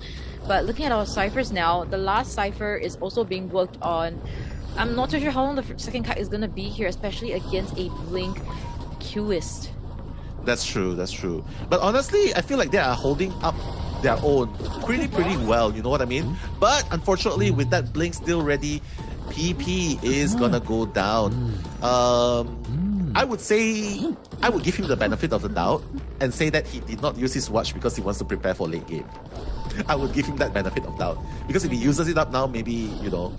But looking at our ciphers now, the last cipher is also being worked on. I'm not too sure how long the second kite is going to be here, especially against a Blink Qist. That's true, that's true. But honestly, I feel like they are holding up their own pretty well, you know what I mean? But unfortunately, with that blink still ready, PP is gonna go down. I would give him the benefit of the doubt and say that he did not use his watch because he wants to prepare for late game. I would give him that benefit of doubt. Because if he uses it up now, maybe, you know,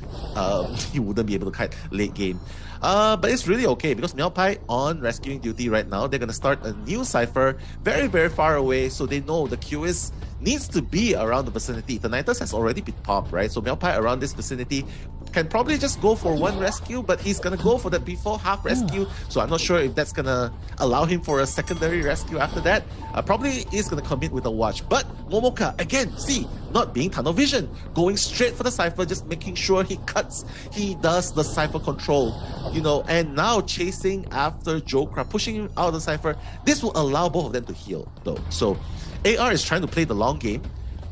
he wouldn't be able to kite late game. But it's really okay because Meow Pai on rescuing duty right now. They're going to start a new cipher very far away, so they know the QS needs to be around the vicinity. The Thanatos has already been popped, right? So Meow Pai around this vicinity can probably just go for one rescue, but he's gonna go for that before half rescue. So I'm not sure if that's gonna allow him for a secondary rescue after that. Probably is gonna commit with a watch. But Momoka, again, see, not being tunnel vision, going straight for the cipher, just making sure he cuts, he does the cipher control, you know, and now chasing after Jokra, pushing him out of the cipher. This will allow both of them to heal, though. So AR is trying to play the long game,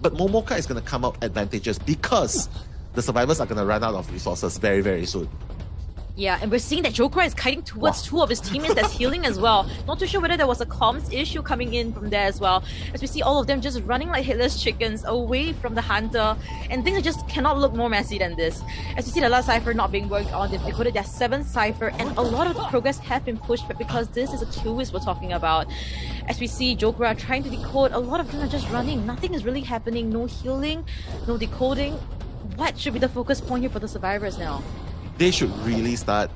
but Momoka is gonna come out advantageous because the survivors are going to run out of resources very soon. Yeah, and we're seeing that Jokra is kiting towards 2 of his teammates that's healing as well. Not too sure whether there was a comms issue coming in from there as well. As we see all of them just running like headless chickens away from the hunter. And things just cannot look more messy than this. As we see the last cipher not being worked on, they've decoded their 7th cipher. And a lot of progress have been pushed back because this is a QS we're talking about. As we see Jokra trying to decode, a lot of them are just running. Nothing is really happening. No healing, no decoding. What should be the focus point here for the survivors now? They should really start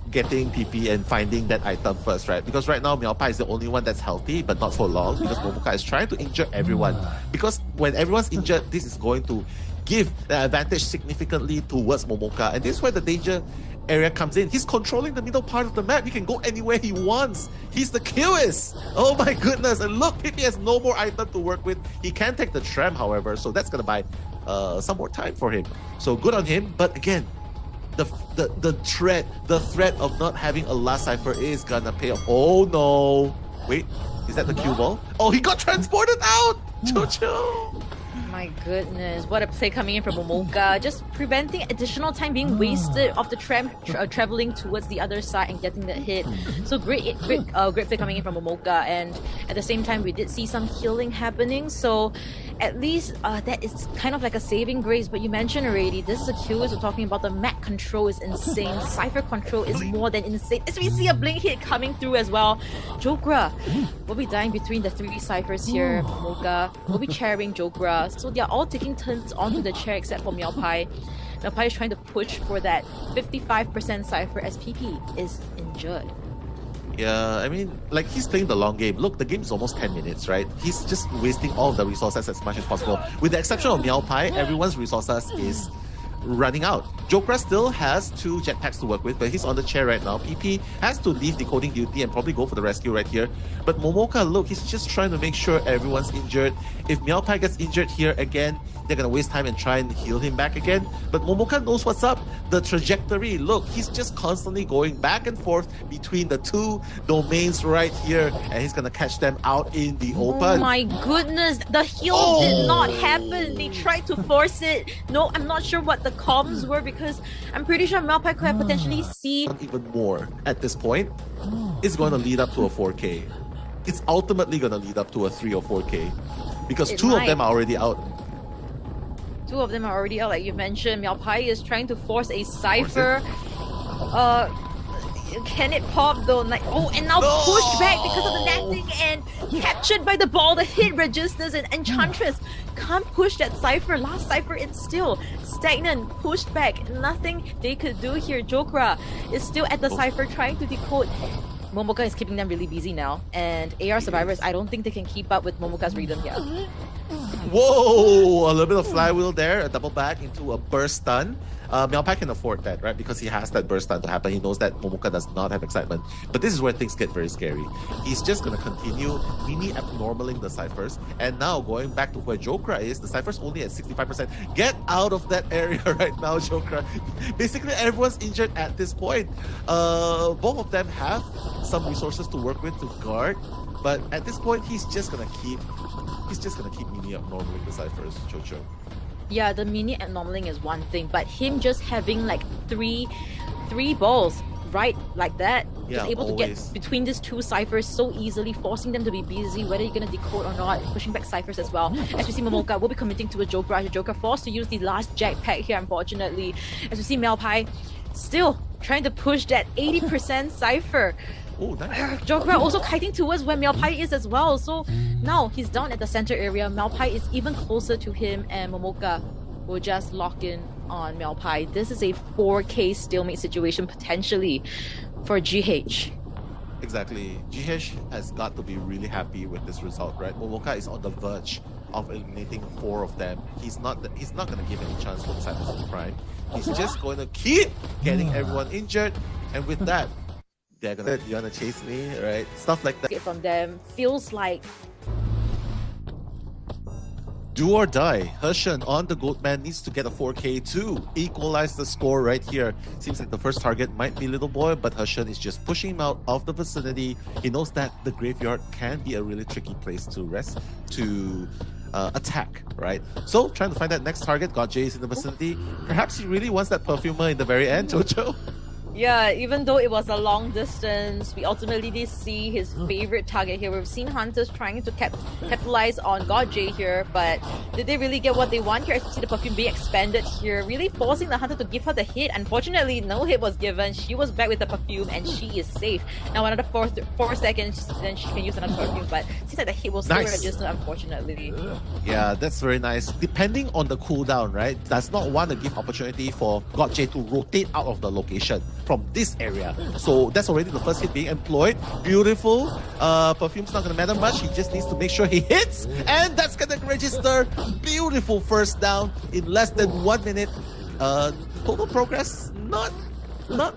getting PP and finding that item first, right? Because right now Meow Pai is the only one that's healthy, but not for long because Momoka is trying to injure everyone. Because when everyone's injured, this is going to give the advantage significantly towards Momoka. And this is where the danger area comes in. He's controlling the middle part of the map. He can go anywhere he wants. He's the QS. Oh my goodness. And look, PP has no more item to work with. He can take the tram, however, so that's going to buy some more time for him. So good on him. But again, the threat of not having a last cipher is gonna pay off. Oh no. Wait, is that the cue ball? Oh, he got transported out! Choo-choo! My goodness, what a play coming in from Momoka. Just preventing additional time being wasted of the tram traveling towards the other side and getting that hit. So great play coming in from Momoka. And at the same time, we did see some healing happening. So at least that is kind of like a saving grace. But you mentioned already, this is a QS we're talking about. The map control is insane. Cipher control is more than insane. As we see a blink hit coming through as well. Jokra will be dying between the 3 ciphers here. Momoka will be chairing Jokra. So they're all taking turns onto the chair except for Meow Pai. Meow Pai is trying to push for that 55% cipher as PP is injured. Yeah, I mean, like, he's playing the long game. Look, the game is almost 10 minutes, right? He's just wasting all of the resources as much as possible. With the exception of Meow Pai, everyone's resources is running out. Jokra still has 2 jetpacks to work with, but he's on the chair right now. PP has to leave decoding duty and probably go for the rescue right here. But Momoka, look, he's just trying to make sure everyone's injured. If Meowpai gets injured here again, they're gonna waste time and try and heal him back again. But Momoka knows what's up. The trajectory, look, he's just constantly going back and forth between the 2 domains right here, and he's gonna catch them out in the open. Oh my goodness, the heal did not happen. They tried to force it. No, I'm not sure what the comms were because I'm pretty sure Meowpai could have potentially seen even more at this point. It's going to lead up to a 4K. It's ultimately going to lead up to a 3 or 4K because 2 of them are already out. 2 of them are already out, like you mentioned. Meowpai is trying to force a Cypher. Can it pop though? Like, and now pushed back because of the netting and captured by the ball. The hit registers and Enchantress can't push that Cypher. Last Cypher, it's still stagnant, pushed back. Nothing they could do here. Jokra is still at the Cypher trying to decode. Momoka is keeping them really busy now. And AR Survivors, I don't think they can keep up with Momoka's rhythm here. Whoa! A little bit of flywheel there, a double back into a burst stun. Meowpai can afford that, right? Because he has that burst stun to happen. He knows that Momoka does not have excitement. But this is where things get very scary. He's just going to continue mini abnormaling the Cyphers. And now going back to where Jokra is, the Cypher's only at 65%. Get out of that area right now, Jokra. Basically, everyone's injured at this point. Both of them have some resources to work with to guard. But at this point, he's just gonna keep mini abnormaling the Cyphers, Jojo. Yeah, the mini abnormaling is one thing, but him just having like three balls right like that, just able to get between these 2 Cyphers so easily, forcing them to be busy, whether you're gonna decode or not, pushing back Cyphers as well. As we see, Momoka will be committing to a Jokra. Joker forced to use the last jetpack here, unfortunately. As we see, Meowpai still trying to push that 80% Cypher. Oh, nice. Jokra also kiting towards where Meowpai is as well. So now he's down at the center area. Meowpai is even closer to him, and Momoka will just lock in on Meowpai. This is a 4K stalemate situation potentially for GH. Exactly. GH has got to be really happy with this result, right? Momoka is on the verge of eliminating 4 of them. He's not going to give any chance for the Cyphers of the Prime. He's just going to keep getting everyone injured, and with that, they're gonna, you wanna chase me, right? Stuff like that. From them feels like do or die. Hershen on the Goatman needs to get a 4K to equalize the score right here. Seems like the first target might be Little Boy, but Hershen is just pushing him out of the vicinity. He knows that the graveyard can be a really tricky place to attack, right? So trying to find that next target. God J is in the vicinity. Perhaps he really wants that perfumer in the very end, Jojo. Yeah, even though it was a long distance, we ultimately did see his favorite target here. We've seen Hunters trying to capitalize on God J here, but did they really get what they want here? I see the perfume being expanded here, really forcing the Hunter to give her the hit. Unfortunately, no hit was given. She was back with the perfume and she is safe. Now another 4 seconds, then she can use another perfume, but seems like the hit will still register, unfortunately. Yeah, that's very nice. Depending on the cooldown, right? Does not want to give opportunity for God J to rotate out of the location from this area. So that's already the first hit being employed. Beautiful. Perfume's not going to matter much. He just needs to make sure he hits. And that's going to register. Beautiful first down in less than 1 minute. Total progress, not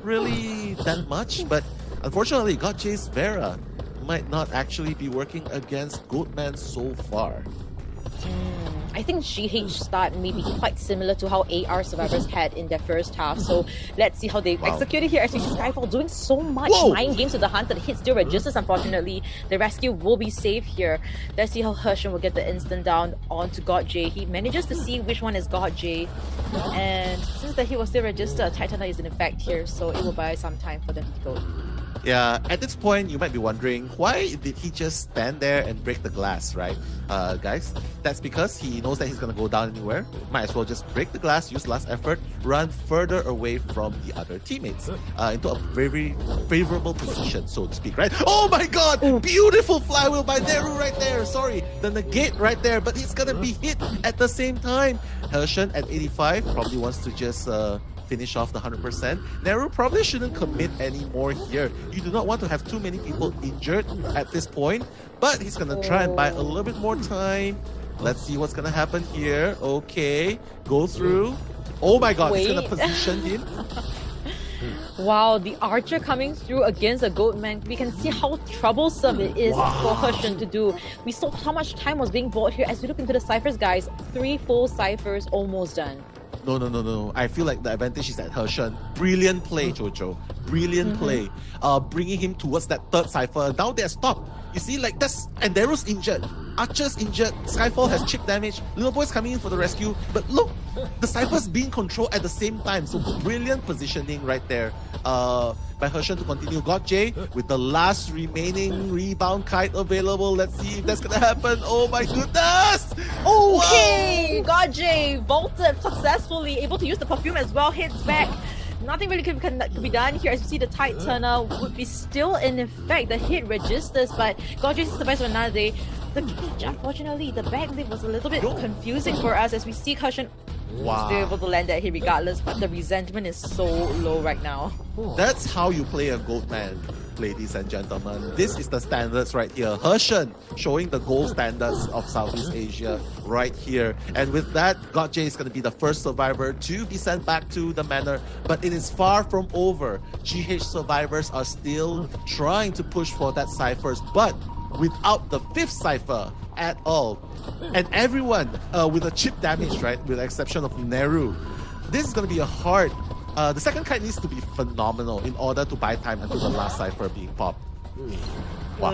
really that much. But unfortunately, God J's Vera might not actually be working against Goatman so far. I think GH start may be quite similar to how AR Survivors had in their first half. So let's see how they execute it here. As we see Skyfall doing so much mind games to the Hunter. The hit still registers, unfortunately. The rescue will be safe here. Let's see how Hershen will get the instant down onto God J. He manages to see which one is God J. And since the hit was still registered, Titana is in effect here. So it will buy some time for them to go. Yeah, at this point, you might be wondering, why did he just stand there and break the glass, right? Guys, that's because he knows that he's going to go down anywhere. Might as well just break the glass, use last effort, run further away from the other teammates into a very favorable position, so to speak, right? Oh my god! Beautiful flywheel by Neru right there! Sorry, the negate right there, but he's going to be hit at the same time. Hershen at 85 probably wants to just finish off the 100%. Neru probably shouldn't commit any more here. You do not want to have too many people injured at this point, but he's gonna try and buy a little bit more time. Let's see what's gonna happen here. Okay, go through. Oh my god, Wait. it's gonna position him. Wow, the archer coming through against the goatman. We can see how troublesome it is for Hushan to do. We saw how much time was being bought here as we look into the ciphers, guys. 3 full ciphers almost done. No. I feel like the advantage is at Hershen. Brilliant play, Jojo. Brilliant play. Bringing him towards that third cipher. Down there, stop. You see, like that's... And Daryl's injured. Archer's injured. Skyfall has chip damage. Little boy's coming in for the rescue. But look, the cipher's being controlled at the same time. So brilliant positioning right there by Hershen to continue. Got Jay with the last remaining rebound kite available. Let's see if that's gonna happen. Oh my goodness! Okay, got Jay vaulted successfully, able to use the perfume as well. Hits back. Nothing really could be done here as you see the tide turner would be still in effect. The hit registers, but Godjay survives for another day. The cage, unfortunately, the back lift was a little bit confusing for us as we see Hershen still able to land that hit regardless, but the resentment is so low right now. That's how you play a Goatman, ladies and gentlemen. This is the standards right here. Hershen showing the gold standards of Southeast Asia right here. And with that, Godjay is going to be the first survivor to be sent back to the manor. But it is far from over. GH survivors are still trying to push for that ciphers, but without the 5th cipher at all. And everyone with a chip damage, right? With the exception of Neru. This is going to be a hard... the second kite needs to be phenomenal in order to buy time until the last cipher being popped. Wow.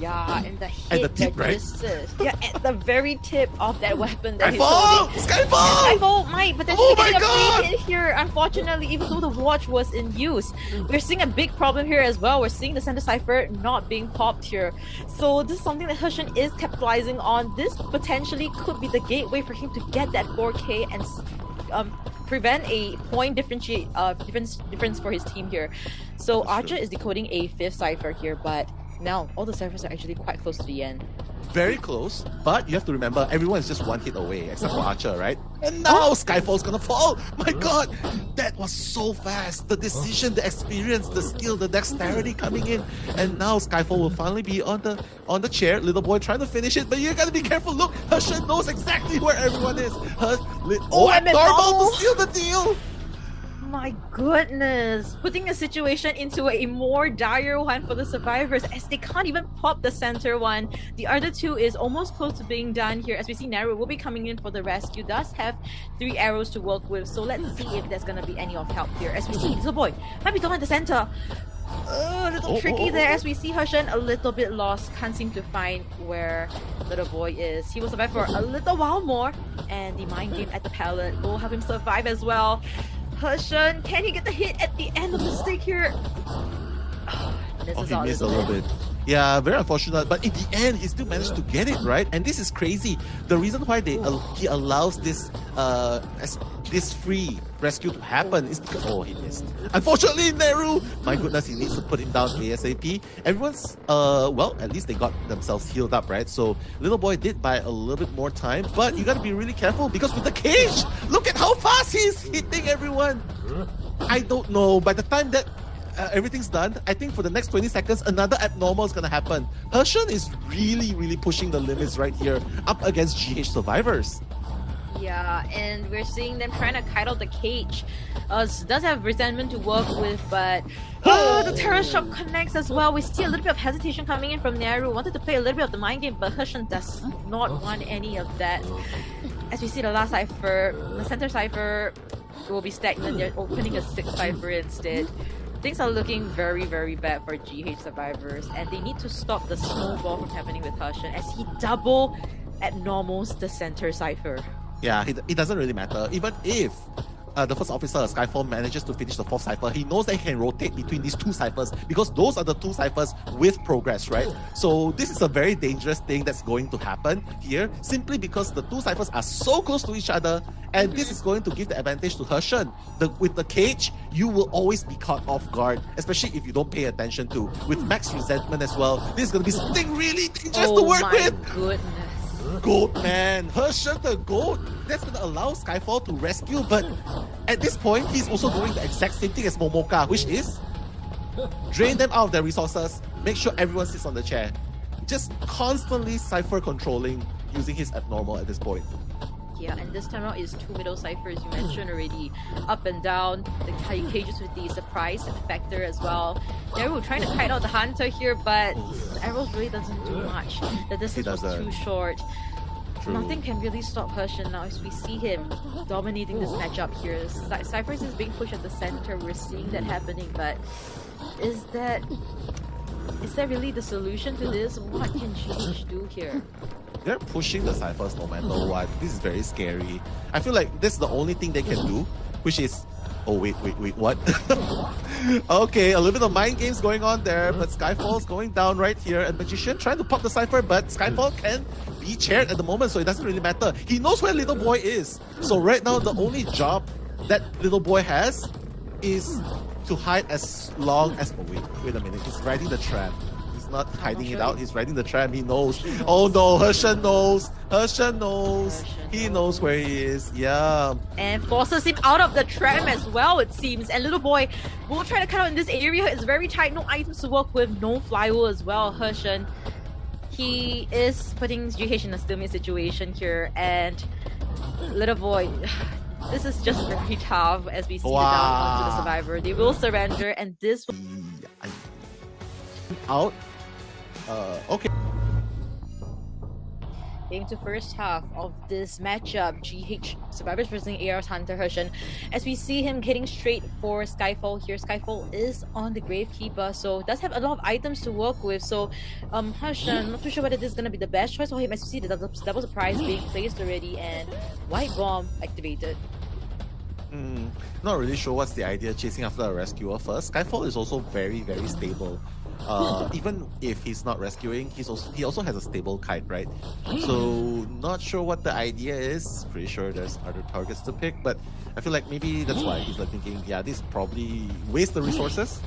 Yeah, and the hit And the tip, right? registers. Yeah, at the very tip of that weapon that he's Skyfall! holding. Skyfall! Skyfall might potentially Oh my get a God! free hit here. Unfortunately, even though the watch was in use, we're seeing a big problem here as well. We're seeing the center cipher not being popped here. So this is something that Hershen is capitalizing on. This potentially could be the gateway for him to get that 4K and prevent a point difference for his team here. So Archer is decoding a 5th cipher here, but now all the ciphers are actually quite close to the end. Very close, but you have to remember everyone is just one hit away except for Archer, right? And now Skyfall's gonna fall. My god, that was so fast. The decision, the experience, the skill, the dexterity coming in, and now Skyfall will finally be on the chair. Little boy trying to finish it, but you gotta be careful. Look, Hershen knows exactly where everyone is. And normal to seal the deal. My goodness, putting the situation into a more dire one for the survivors as they can't even pop the center one. The other two is almost close to being done here as we see Naru will be coming in for the rescue. Does have 3 arrows to work with, so let's see if there's gonna be any of help here as we see little boy might be at the center. A little tricky there as we see Hershen a little bit lost, can't seem to find where little boy is. He will survive for a little while more, and the mind game at the pallet will help him survive as well. Hershen, can he get the hit at the end of the stick here? This is He all missed a little bit. Yeah, very unfortunate. But in the end, he still managed to get it, right? And this is crazy. The reason why he allows this this free rescue to happen is because... Oh, he missed. Unfortunately, Neru! My goodness, he needs to put him down ASAP. Everyone's... well, at least they got themselves healed up, right? So, little boy did buy a little bit more time. But you gotta be really careful because with the cage, look at how fast he's hitting everyone! I don't know. By the time that everything's done, I think for the next 20 seconds, another abnormal is gonna happen. Hershen is really pushing the limits right here up against GH survivors. Yeah, and we're seeing them trying to kite out the cage. Does have resentment to work with, but the terror shock connects as well. We see a little bit of hesitation coming in from Naru. Wanted to play a little bit of the mind game, but Hershen does not want any of that. As we see the last cipher, the center cipher will be stagnant. They're opening a 6th cipher instead. Things are looking very bad for GH survivors, and they need to stop the snowball from happening with Hershen as he double abnormals the center cipher. Yeah, it doesn't really matter. Even if the first officer, Skyfall, manages to finish the 4th cipher, he knows that he can rotate between these 2 ciphers because those are the 2 ciphers with progress, right? So this is a very dangerous thing that's going to happen here simply because the 2 ciphers are so close to each other, and this is going to give the advantage to Hershen. With the cage, you will always be caught off guard, especially if you don't pay attention to. With max resentment as well, this is going to be something really dangerous to work with. Oh my goodness. Goat man, Hershen the goat. That's gonna allow Skyfall to rescue, but at this point, he's also doing the exact same thing as Momoka, which is drain them out of their resources, make sure everyone sits on the chair. Just constantly cipher controlling using his abnormal at this point. Yeah, and this time around is two middle ciphers you mentioned already. Up and down, the cages with the surprise factor as well. Neru trying to kite out the hunter here, but the arrows really doesn't do much. The distance was too short. True. Nothing can really stop Hershen now as we see him dominating this matchup here. Cyphers is being pushed at the center, we're seeing that happening, but is that really the solution to this? What can GH do here? They're pushing the ciphers no matter what. This is very scary. I feel like this is the only thing they can do, which is... Oh, wait, what? Okay, a little bit of mind games going on there, but Skyfall's going down right here, and Magician trying to pop the cipher, but Skyfall can be chaired at the moment, so it doesn't really matter. He knows where Little Boy is. So right now, the only job that Little Boy has is to hide as long as... Oh, wait a minute. He's riding the tram. He's not hiding it out. He's riding the tram. He knows. Oh no, Hershen knows. Hershen knows. He knows where he is. Yeah. And forces him out of the tram as well, it seems. And Little Boy will try to cut out in this area. It's very tight. No items to work with. No flywheel as well, Hershen. He is putting GH in a stalemate situation here. And Little Boy... This is just very tough as we see the down onto the survivor. They will surrender, and this will... Out. Okay. Into first half of this matchup, GH Survivors versus AR's Hunter Hershen. As we see him hitting straight for Skyfall here. Skyfall is on the Gravekeeper, so does have a lot of items to work with. So Hershen, not too sure whether this is going to be the best choice for him, as you see the double surprise being placed already and White Bomb activated. Not really sure what's the idea chasing after a rescuer first. Skyfall is also very, very stable. Even if he's not rescuing, he also has a stable kite, right? So not sure what the idea is. Pretty sure there's other targets to pick, but I feel like maybe that's why he's like thinking, yeah, this probably waste the resources.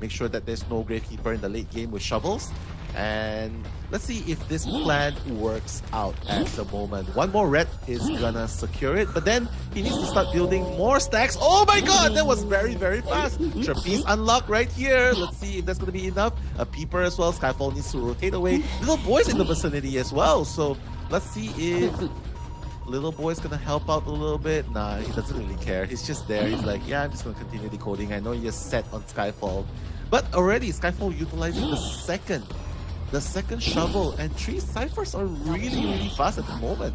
Make sure that there's no Gravekeeper in the late game with shovels. And let's see if this plan works out at the moment. One more red is gonna secure it, but then he needs to start building more stacks. Oh my god, that was very, very fast. Trapeze unlock right here. Let's see if that's gonna be enough. A peeper as well. Skyfall needs to rotate away. Little Boy's in the vicinity as well, so let's see if Little Boy's gonna help out a little bit. Nah, he doesn't really care. He's just there. He's like, yeah, I'm just gonna continue decoding. I know you're set on Skyfall. But already Skyfall utilizing the second shovel, and 3 ciphers are really, really fast at the moment.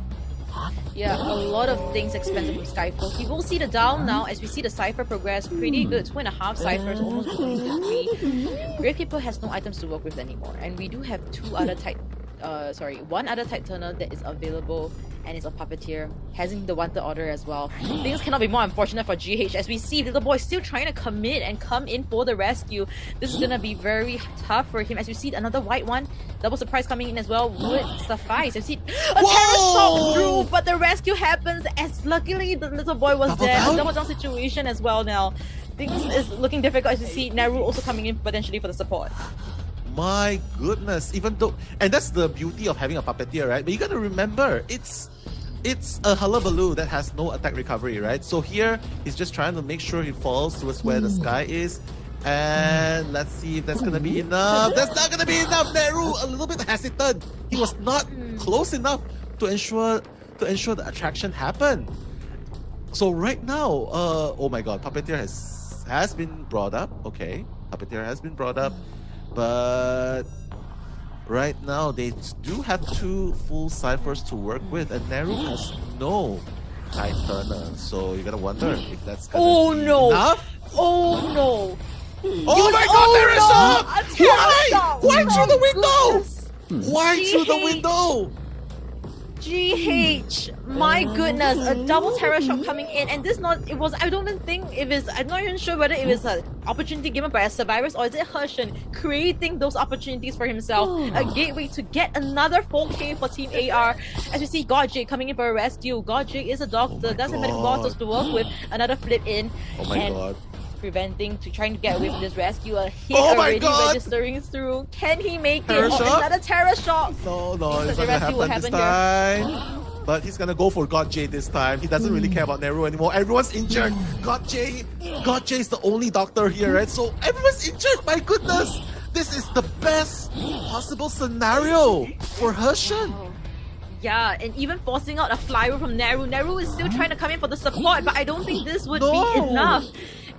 Yeah, a lot of things expanded from Skyfall. He will see the down now as we see the cipher progress pretty good. 2.5 ciphers, almost between the 3. Gravekeeper has no items to work with anymore, and we do have one other tight turner that is available, and it's a puppeteer, having the wanted order as well. Things cannot be more unfortunate for GH as we see Little Boy still trying to commit and come in for the rescue. This is gonna be very tough for him as we see another white one. Double surprise coming in as well would suffice. You see a terror shot through, but the rescue happens as luckily the Little Boy was there. A double down situation as well now. Things is looking difficult as you see Neru also coming in potentially for the support. My goodness, even though, and that's the beauty of having a puppeteer, right? But you gotta remember, it's a hullabaloo that has no attack recovery, right? So here, he's just trying to make sure he falls towards where the sky is. And let's see if that's gonna be enough. That's not gonna be enough, Neru! A little bit hesitant. He was not close enough to ensure the attraction happened. So right now, oh my god, Puppeteer has been brought up. Okay, Puppeteer has been brought up. But right now, they do have 2 full ciphers to work with, and Neru has no tight turner. So you're gonna wonder if that's gonna be enough. Oh no! Oh my god, there is a... Why through the window? Why through the window? GH, my goodness, a double terror shot coming in, and this I'm not even sure whether it was an opportunity given by a Survivors or is it Hershen creating those opportunities for himself, a gateway to get another 4K for Team AR. As you see, God J coming in for a rescue. God J is a doctor, doesn't have medical bottles to work with, another flip in. Oh my god. Trying to get away from this rescue. A hit already registering through. Can he make it? Another terror shot. No, it's not gonna happen this time. But he's gonna go for God J this time. He doesn't really care about Neru anymore. Everyone's injured. God J is the only doctor here, right? So everyone's injured. My goodness, this is the best possible scenario for Hershen. Yeah, and even forcing out a flywheel from Neru. Neru is still trying to come in for the support, but I don't think this would be enough.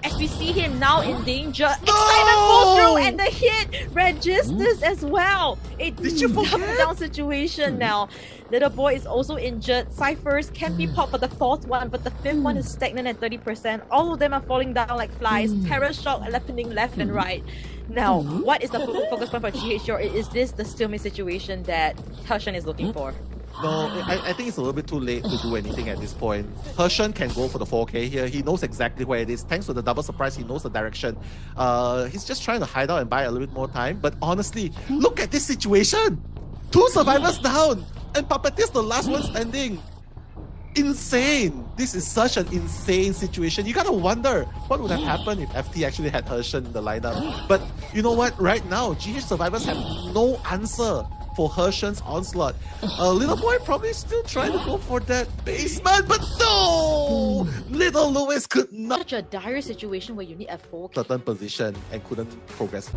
As we see him now in danger. Excitement falls through and the hit registers as well. Did you forget? Down situation now. Little boy is also injured. Cyphers can be popped for the fourth one, but the fifth one is stagnant at 30%. All of them are falling down like flies. Terror shock happening left and right. Now, what is the focus point for GH? Is this the stalemate situation that Hershan is looking for? No, I think it's a little bit too late to do anything at this point. Hershan can go for the 4K here. He knows exactly where it is. Thanks to the double surprise, he knows the direction. He's just trying to hide out and buy a little bit more time. But honestly, look at this situation. 2 survivors down. And Puppeteer's the last one standing. Insane. This is such an insane situation. You gotta wonder what would have happened if FT actually had Hershan in the lineup. But you know what? Right now, GH survivors have no answer for Hershan's onslaught. Little boy probably still trying to go for that basement, but no! Little Lewis could not. Such a dire situation where you need a 4K. Certain position and couldn't progress.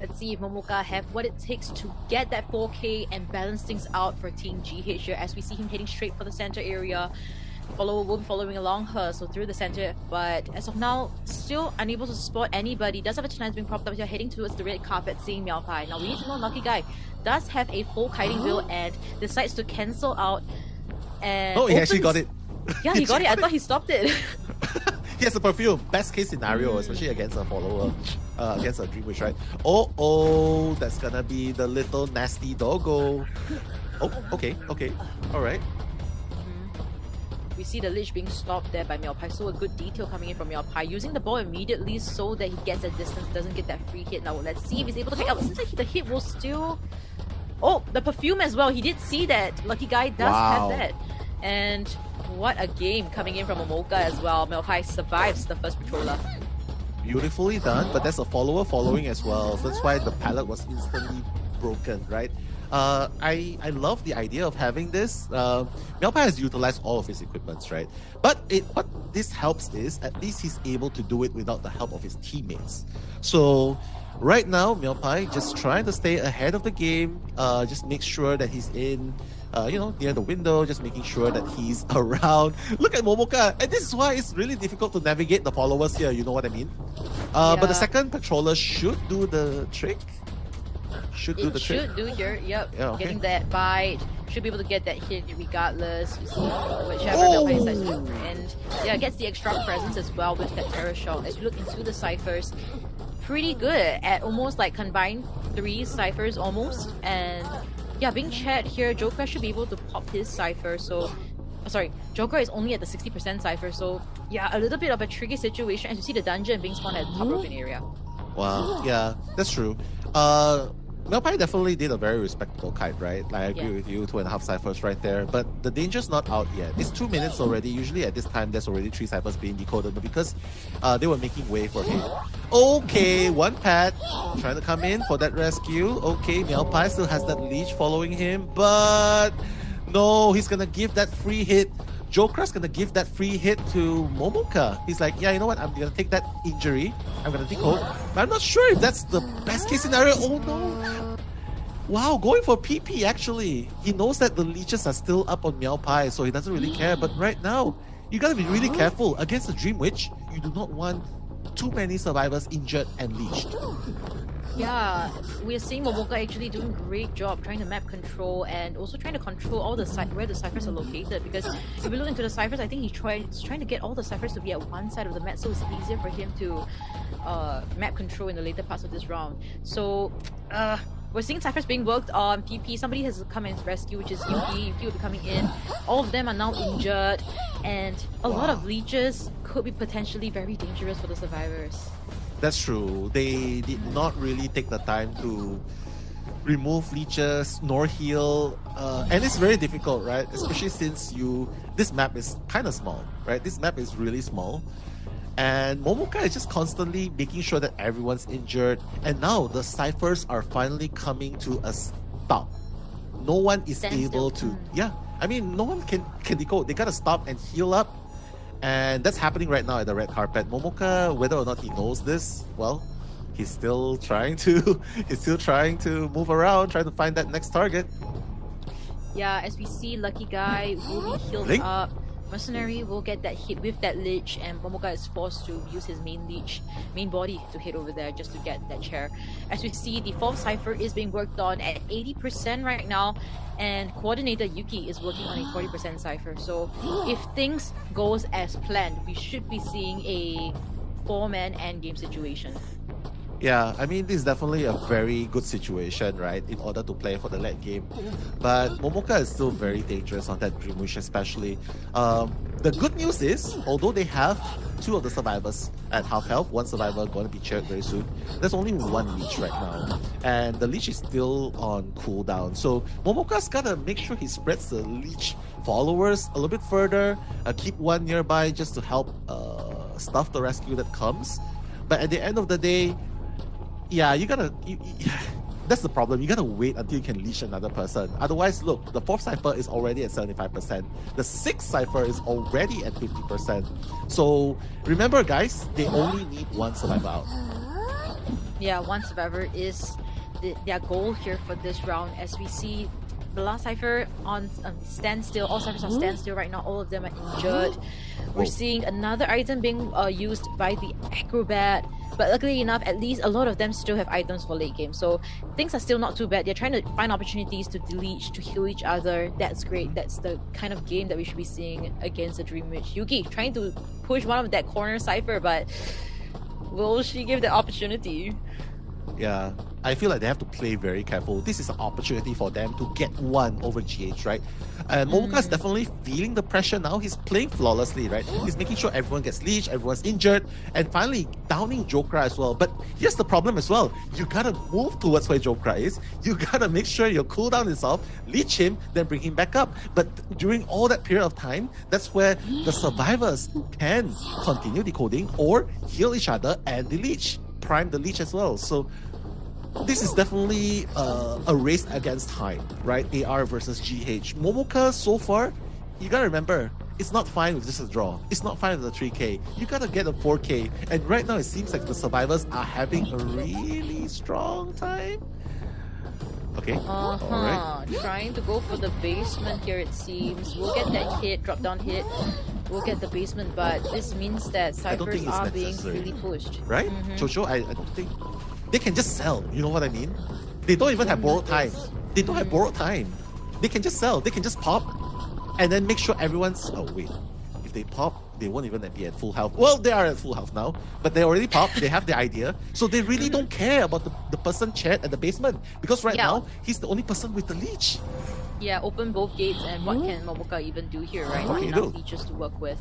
Let's see if Momoka have what it takes to get that 4K and balance things out for Team GH here as we see him heading straight for the center area. Follower will be following along her, so through the center, but as of now, still unable to spot anybody. Does have a chance being propped up here, heading towards the red carpet, seeing Meowpai. Now we need to know Lucky Guy does have a full kiting wheel and decides to cancel out and he actually got it. Yeah, he got it. I thought he stopped it. He has a perfume. Best case scenario, especially against a follower, against a Dream Witch, right? Oh, that's gonna be the little nasty doggo. Oh, okay, alright. We see the Lich being stopped there by Meowpai, so a good detail coming in from Meowpai, using the ball immediately so that he gets a distance, doesn't get that free hit. Now let's see if he's able to pick up. It seems like the hit will still... Oh, the perfume as well. He did see that. Lucky Guy does have that. And what a game coming in from Momoka as well. Meowpai survives the first patroller. Beautifully done, but there's a follower following as well. So that's why the pallet was instantly broken, right? I love the idea of having this. Meowpai has utilized all of his equipments, right? But what this helps is at least he's able to do it without the help of his teammates. So right now, Meowpai just trying to stay ahead of the game, just make sure that he's in, near the window, just making sure that he's around. Look at Momoka, and this is why it's really difficult to navigate the followers here, you know what I mean? But the second patroller should do the trick. Should do your getting that bite. Should be able to get that hit regardless. You see, whichever Meowpai decides to do. And gets the extra presence as well with that terror shot. As we look into the ciphers, pretty good at almost like combined 3 ciphers almost. And being chat here, Joker should be able to pop his cipher. So Joker is only at the 60% cipher. So a little bit of a tricky situation as you see the dungeon being spawned at the top open area. Wow, yeah, that's true. Meowpai definitely did a very respectable kite, right? Like, I agree with you, 2.5 ciphers right there. But the danger's not out yet. It's 2 minutes already. Usually at this time, there's already 3 ciphers being decoded. But because they were making way for him. Okay, 1 pad trying to come in for that rescue. Okay, Meowpai still has that leech following him. But no, he's gonna give that free hit. Joker's gonna give that free hit to Momoka. He's like, you know what? I'm gonna take that injury. I'm gonna decode. But I'm not sure if that's the best case scenario. Oh no! Wow, going for PP actually. He knows that the leeches are still up on Meowpai, so he doesn't really care. But right now, you gotta be really careful. Against the Dream Witch, you do not want too many survivors injured and leeched. Yeah, we're seeing Momoka actually doing a great job trying to map control and also trying to control all the where the ciphers are located, because if we look into the ciphers, I think he's trying to get all the ciphers to be at one side of the map, so it's easier for him to map control in the later parts of this round. So we're seeing ciphers being worked on. PP, somebody has come and rescue, which is Yuki. Yuki will be coming in. All of them are now injured, and a lot of leeches could be potentially very dangerous for the survivors. That's true. They did not really take the time to remove leeches nor heal, and it's very difficult, right? Especially since this map is kind of small, right? This map is really small, and Momoka is just constantly making sure that everyone's injured. And now the ciphers are finally coming to a stop. No one is able to. I mean, no one can decode. They gotta stop and heal up. And that's happening right now at the red carpet. Momoka, whether or not he knows this, well, he's still trying to move around, trying to find that next target. Yeah, as we see, Lucky Guy will be healed Blink. up. Mercenary will get that hit with that Lich, and Momoka is forced to use his main body to hit over there just to get that chair. As we see, the 4th Cypher is being worked on at 80% right now, and Coordinator Yuki is working on a 40% Cypher. So if things goes as planned, we should be seeing a 4-man endgame situation. Yeah, I mean, this is definitely a very good situation, right, in order to play for the late game. But Momoka is still very dangerous on that Dream Wish, especially. The good news is, although they have 2 of the survivors at half health, 1 survivor going to be cheered very soon, there's only 1 Leech right now. And the Leech is still on cooldown. So Momoka's gotta make sure he spreads the Leech followers a little bit further, keep 1 nearby just to help stuff the rescue that comes. But at the end of the day, yeah, that's the problem. You gotta wait until you can leash another person. Otherwise, look, the 4th Cypher is already at 75%. The 6th Cypher is already at 50%. So remember, guys, they only need 1 survivor out. Yeah, 1 survivor is their goal here for this round. As we see, the last Cypher on standstill. All Cyphers on standstill right now. All of them are injured. We're seeing another item being used by the Acrobat. But luckily enough, at least a lot of them still have items for late game. So things are still not too bad. They're trying to find opportunities to delete, to heal each other. That's great. That's the kind of game that we should be seeing against the Dream Witch. Yuki trying to push one of that corner Cypher, but will she give the opportunity? Yeah, I feel like they have to play very careful. This is an opportunity for them to get 1 over GH, right? And Momoka is definitely feeling the pressure now. He's playing flawlessly, right? He's making sure everyone gets leeched, everyone's injured, and finally downing Jokra as well. But here's the problem as well. You gotta move towards where Jokra is. You gotta make sure your cooldown is off, leech him, then bring him back up. But during all that period of time, that's where the survivors can continue decoding or heal each other and the leech. Prime the leech as well. So this is definitely a race against time, right? AR versus GH. Momoka so far, you gotta remember, it's not fine with just a draw. It's not fine with a 3k. You gotta get a 4k. And right now it seems like the survivors are having a really strong time. Okay. Alright. Trying to go for the basement here, it seems. We'll get that hit, drop down hit. We'll get the basement, but this means that Cyphers are being really pushed. Right? Jojo, I don't think they can just sell. You know what I mean? They don't even have borrowed time. They don't have borrowed time. They can just sell. They can just pop and then make sure everyone's... Oh, wait. If they pop, they won't even be at full health. Well, they are at full health now, but they already popped. They have the idea. So they really don't care about the person chat at the basement. Because right now, he's the only person with the leech. Yeah, open both gates, and what can Momoka even do here, right? Not enough leeches to work with.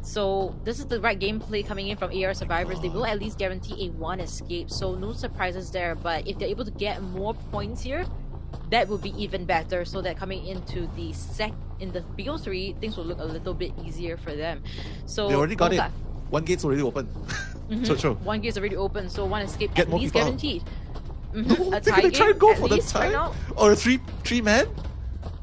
So this is the right gameplay coming in from AR survivors. They will at least guarantee a 1 escape, so no surprises there. But if they're able to get more points here, that would be even better, so that coming into the in the BO3, things will look a little bit easier for them. So they already got it. 1 gate's already open. True. 1 gate's already open, so 1 escape get at least guaranteed. No, they're gonna try to go for the tie right or a three man.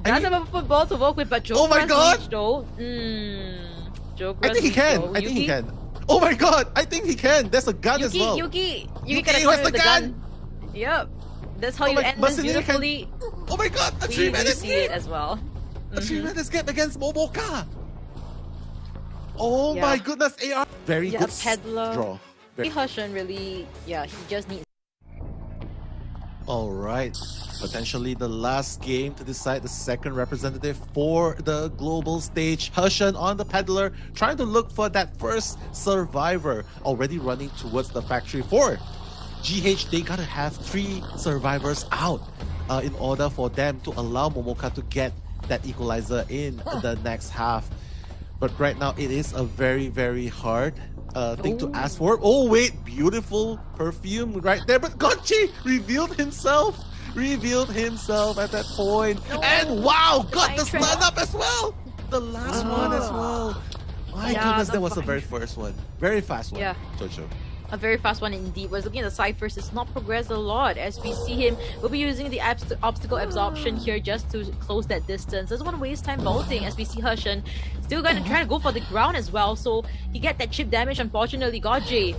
Doesn't have a football to work with, but Joker oh my god! Though. I think he can. I think he can. Oh my god! I think he can. There's a gun as well. Yuki has the gun. Yep. That's how you end this beautifully. Oh my god! A 3-man escape. See it as well. A 3-man escape against Momoka. Oh my goodness! AR very good peddler draw. Hushan really, he just needs. Alright, potentially the last game to decide the second representative for the global stage. Hushan on the peddler, trying to look for that first survivor, already running towards the factory 4. GH, they gotta have 3 survivors out in order for them to allow Momoka to get that equalizer in the next half. But right now it is a very, very hard thing to ask for. Oh wait, beautiful perfume right there, but Gonchi revealed himself at that point. And wow, got the stun up as well. The last one as well. My goodness, that was the very first one. Very fast one. Jojo. A very fast one indeed. Was looking at the Cyphers, it's not progressed a lot. As we see him, we'll be using the obstacle absorption here just to close that distance. Doesn't want to waste time vaulting. As we see Hushan still going to try to go for the ground as well. So he get that chip damage, unfortunately. Godji.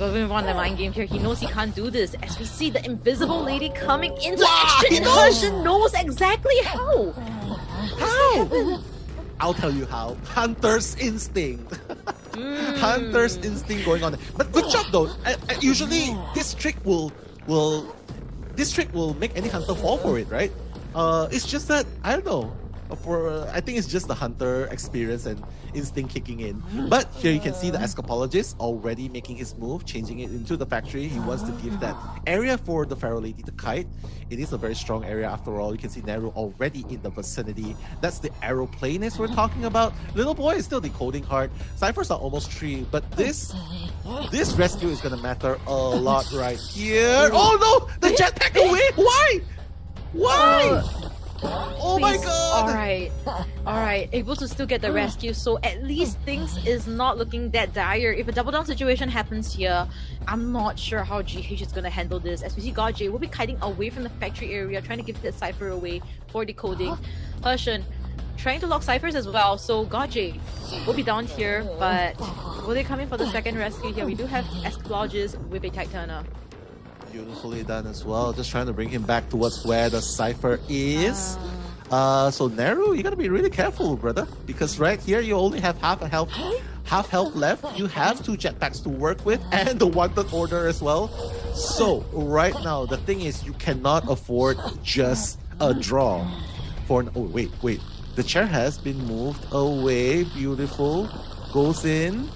Doesn't want the mind game here. He knows he can't do this. As we see the invisible lady coming into Wow, action, he and knows! Hurshan knows exactly how. How? I'll tell you how. Hunter's instinct. Hunter's instinct going on. But good job though. Usually this trick will make any hunter fall for it, right? It's just that I don't know. I think it's just the hunter experience and instinct kicking in. But here you can see the escapologist already making his move, changing it into the factory. He wants to give that area for the Pharaoh Lady to kite. It is a very strong area after all. You can see Neru already in the vicinity. That's the aeroplanist we're talking about. Little boy is still decoding hard. Ciphers are almost 3, but this rescue is gonna matter a lot right here. Oh no! The jetpack away! Why? Why? Oh my god! Alright, able to still get the rescue, so at least things is not looking that dire. If a double down situation happens here, I'm not sure how GH is gonna handle this. As we see God J will be kiting away from the factory area, trying to give that Cypher away for decoding. Hurshan trying to lock Cyphers as well, so God J will be down here, but will they come in for the second rescue here? We do have Escapologist with a Titana. Beautifully done as well. Just trying to bring him back towards where the Cypher is. So Neru, you gotta be really careful, brother, because right here you only have half health left. You have 2 jetpacks to work with and the wanted order as well. So right now the thing is you cannot afford just a draw. Oh wait, the chair has been moved away. Beautiful. Goes in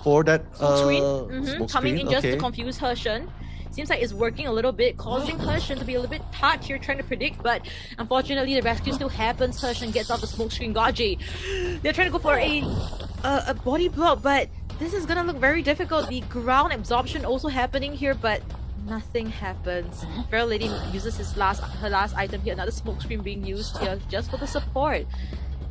for that Smoke screen. Coming in just okay. to confuse Hurshan. Seems like it's working a little bit, causing Hurshan to be a little bit tight here, trying to predict, but unfortunately the rescue still happens. Hurshan gets off the smoke screen. Gaji, they're trying to go for a body block, but this is gonna look very difficult. The ground absorption also happening here, but nothing happens. Pharaoh Lady uses her last item here, another smoke screen being used here just for the support.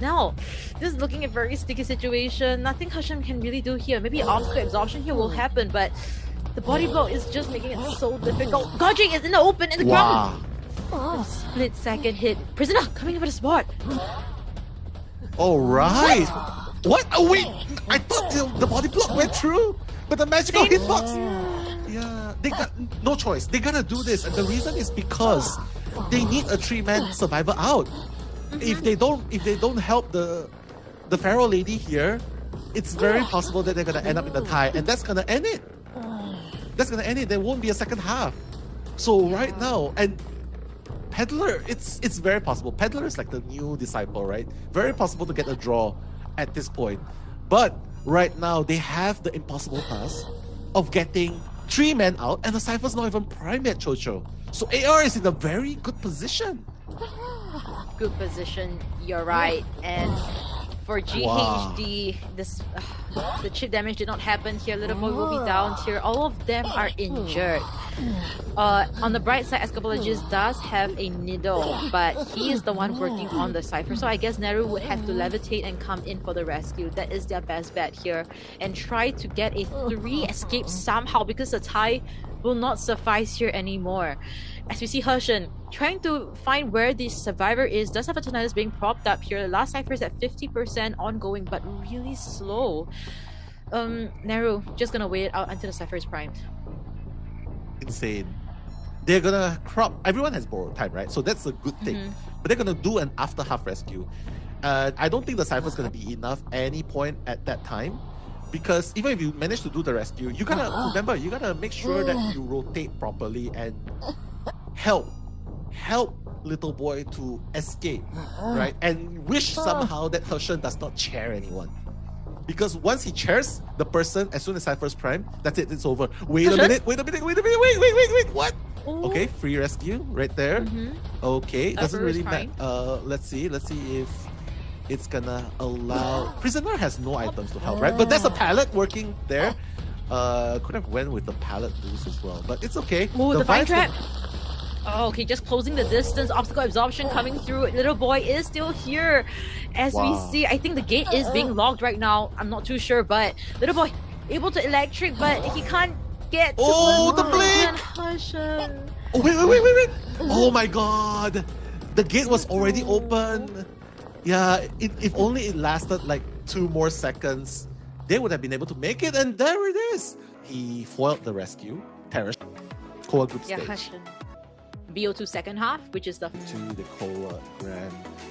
Now, this is looking at a very sticky situation. Nothing Hurshan can really do here. Maybe obstacle absorption here will happen, but the body blow is just making it so difficult. Gaji is in the open, in the ground. Split second hit. Prisoner coming over the spot. Alright. What? Oh wait, I thought the body block went through, but the magical hitbox. Yeah, they got no choice. They gotta do this, and the reason is because they need a 3-man survivor out. If they don't help the Pharaoh Lady here, it's very possible that they're gonna end up in the tie, and that's gonna end it. There won't be a second half. So right now, and Peddler, it's very possible. Peddler is like the new disciple, right? Very possible to get a draw at this point. But right now, they have the impossible task of getting 3 men out, and the Cypher's not even prime yet, Chocho. So AR is in a very good position. Good position, you're right. And for GHD, the chip damage did not happen here. Little boy will be down here. All of them are injured. On the bright side, Escapologist does have a needle, but he is the one working on the Cypher. So I guess Neru would have to levitate and come in for the rescue. That is their best bet here. And try to get a 3 escape somehow, because the tie will not suffice here anymore. As we see Hurshan trying to find where the survivor is, does have a Tinnitus being propped up here. The last Cypher is at 50% ongoing, but really slow. Neru just gonna wait it out until the Cypher is primed. Insane. They're gonna crop. Everyone has borrowed time, right? So that's a good thing. But they're gonna do an after half rescue. I don't think the Cypher's gonna be enough any point at that time. Because even if you manage to do the rescue, you gotta remember, you gotta make sure that you rotate properly and help little boy to escape, right? And wish somehow that Hurshan does not chair anyone. Because once he chairs the person, as soon as Cypher's prime, that's it, it's over. Wait a minute, wait, what? Ooh. Okay, free rescue right there. Okay, doesn't really matter. Let's see if it's gonna allow. Prisoner has no items to help, right? But there's a pallet working there. Could have went with the pallet boost as well, but it's okay. Oh, the vine trap. Oh, okay, just closing the distance. Obstacle absorption coming through. Little boy is still here. As we see, I think the gate is being locked right now. I'm not too sure, but little boy able to electric, but he can't get to the blink! Oh, wait. Oh my god. The gate was already open. Yeah, if only it lasted like 2 more seconds, they would have been able to make it, and there it is. He foiled the rescue. Terrace, Koa group Yeah, stage. BO2 second half, which is the To the Koa Grand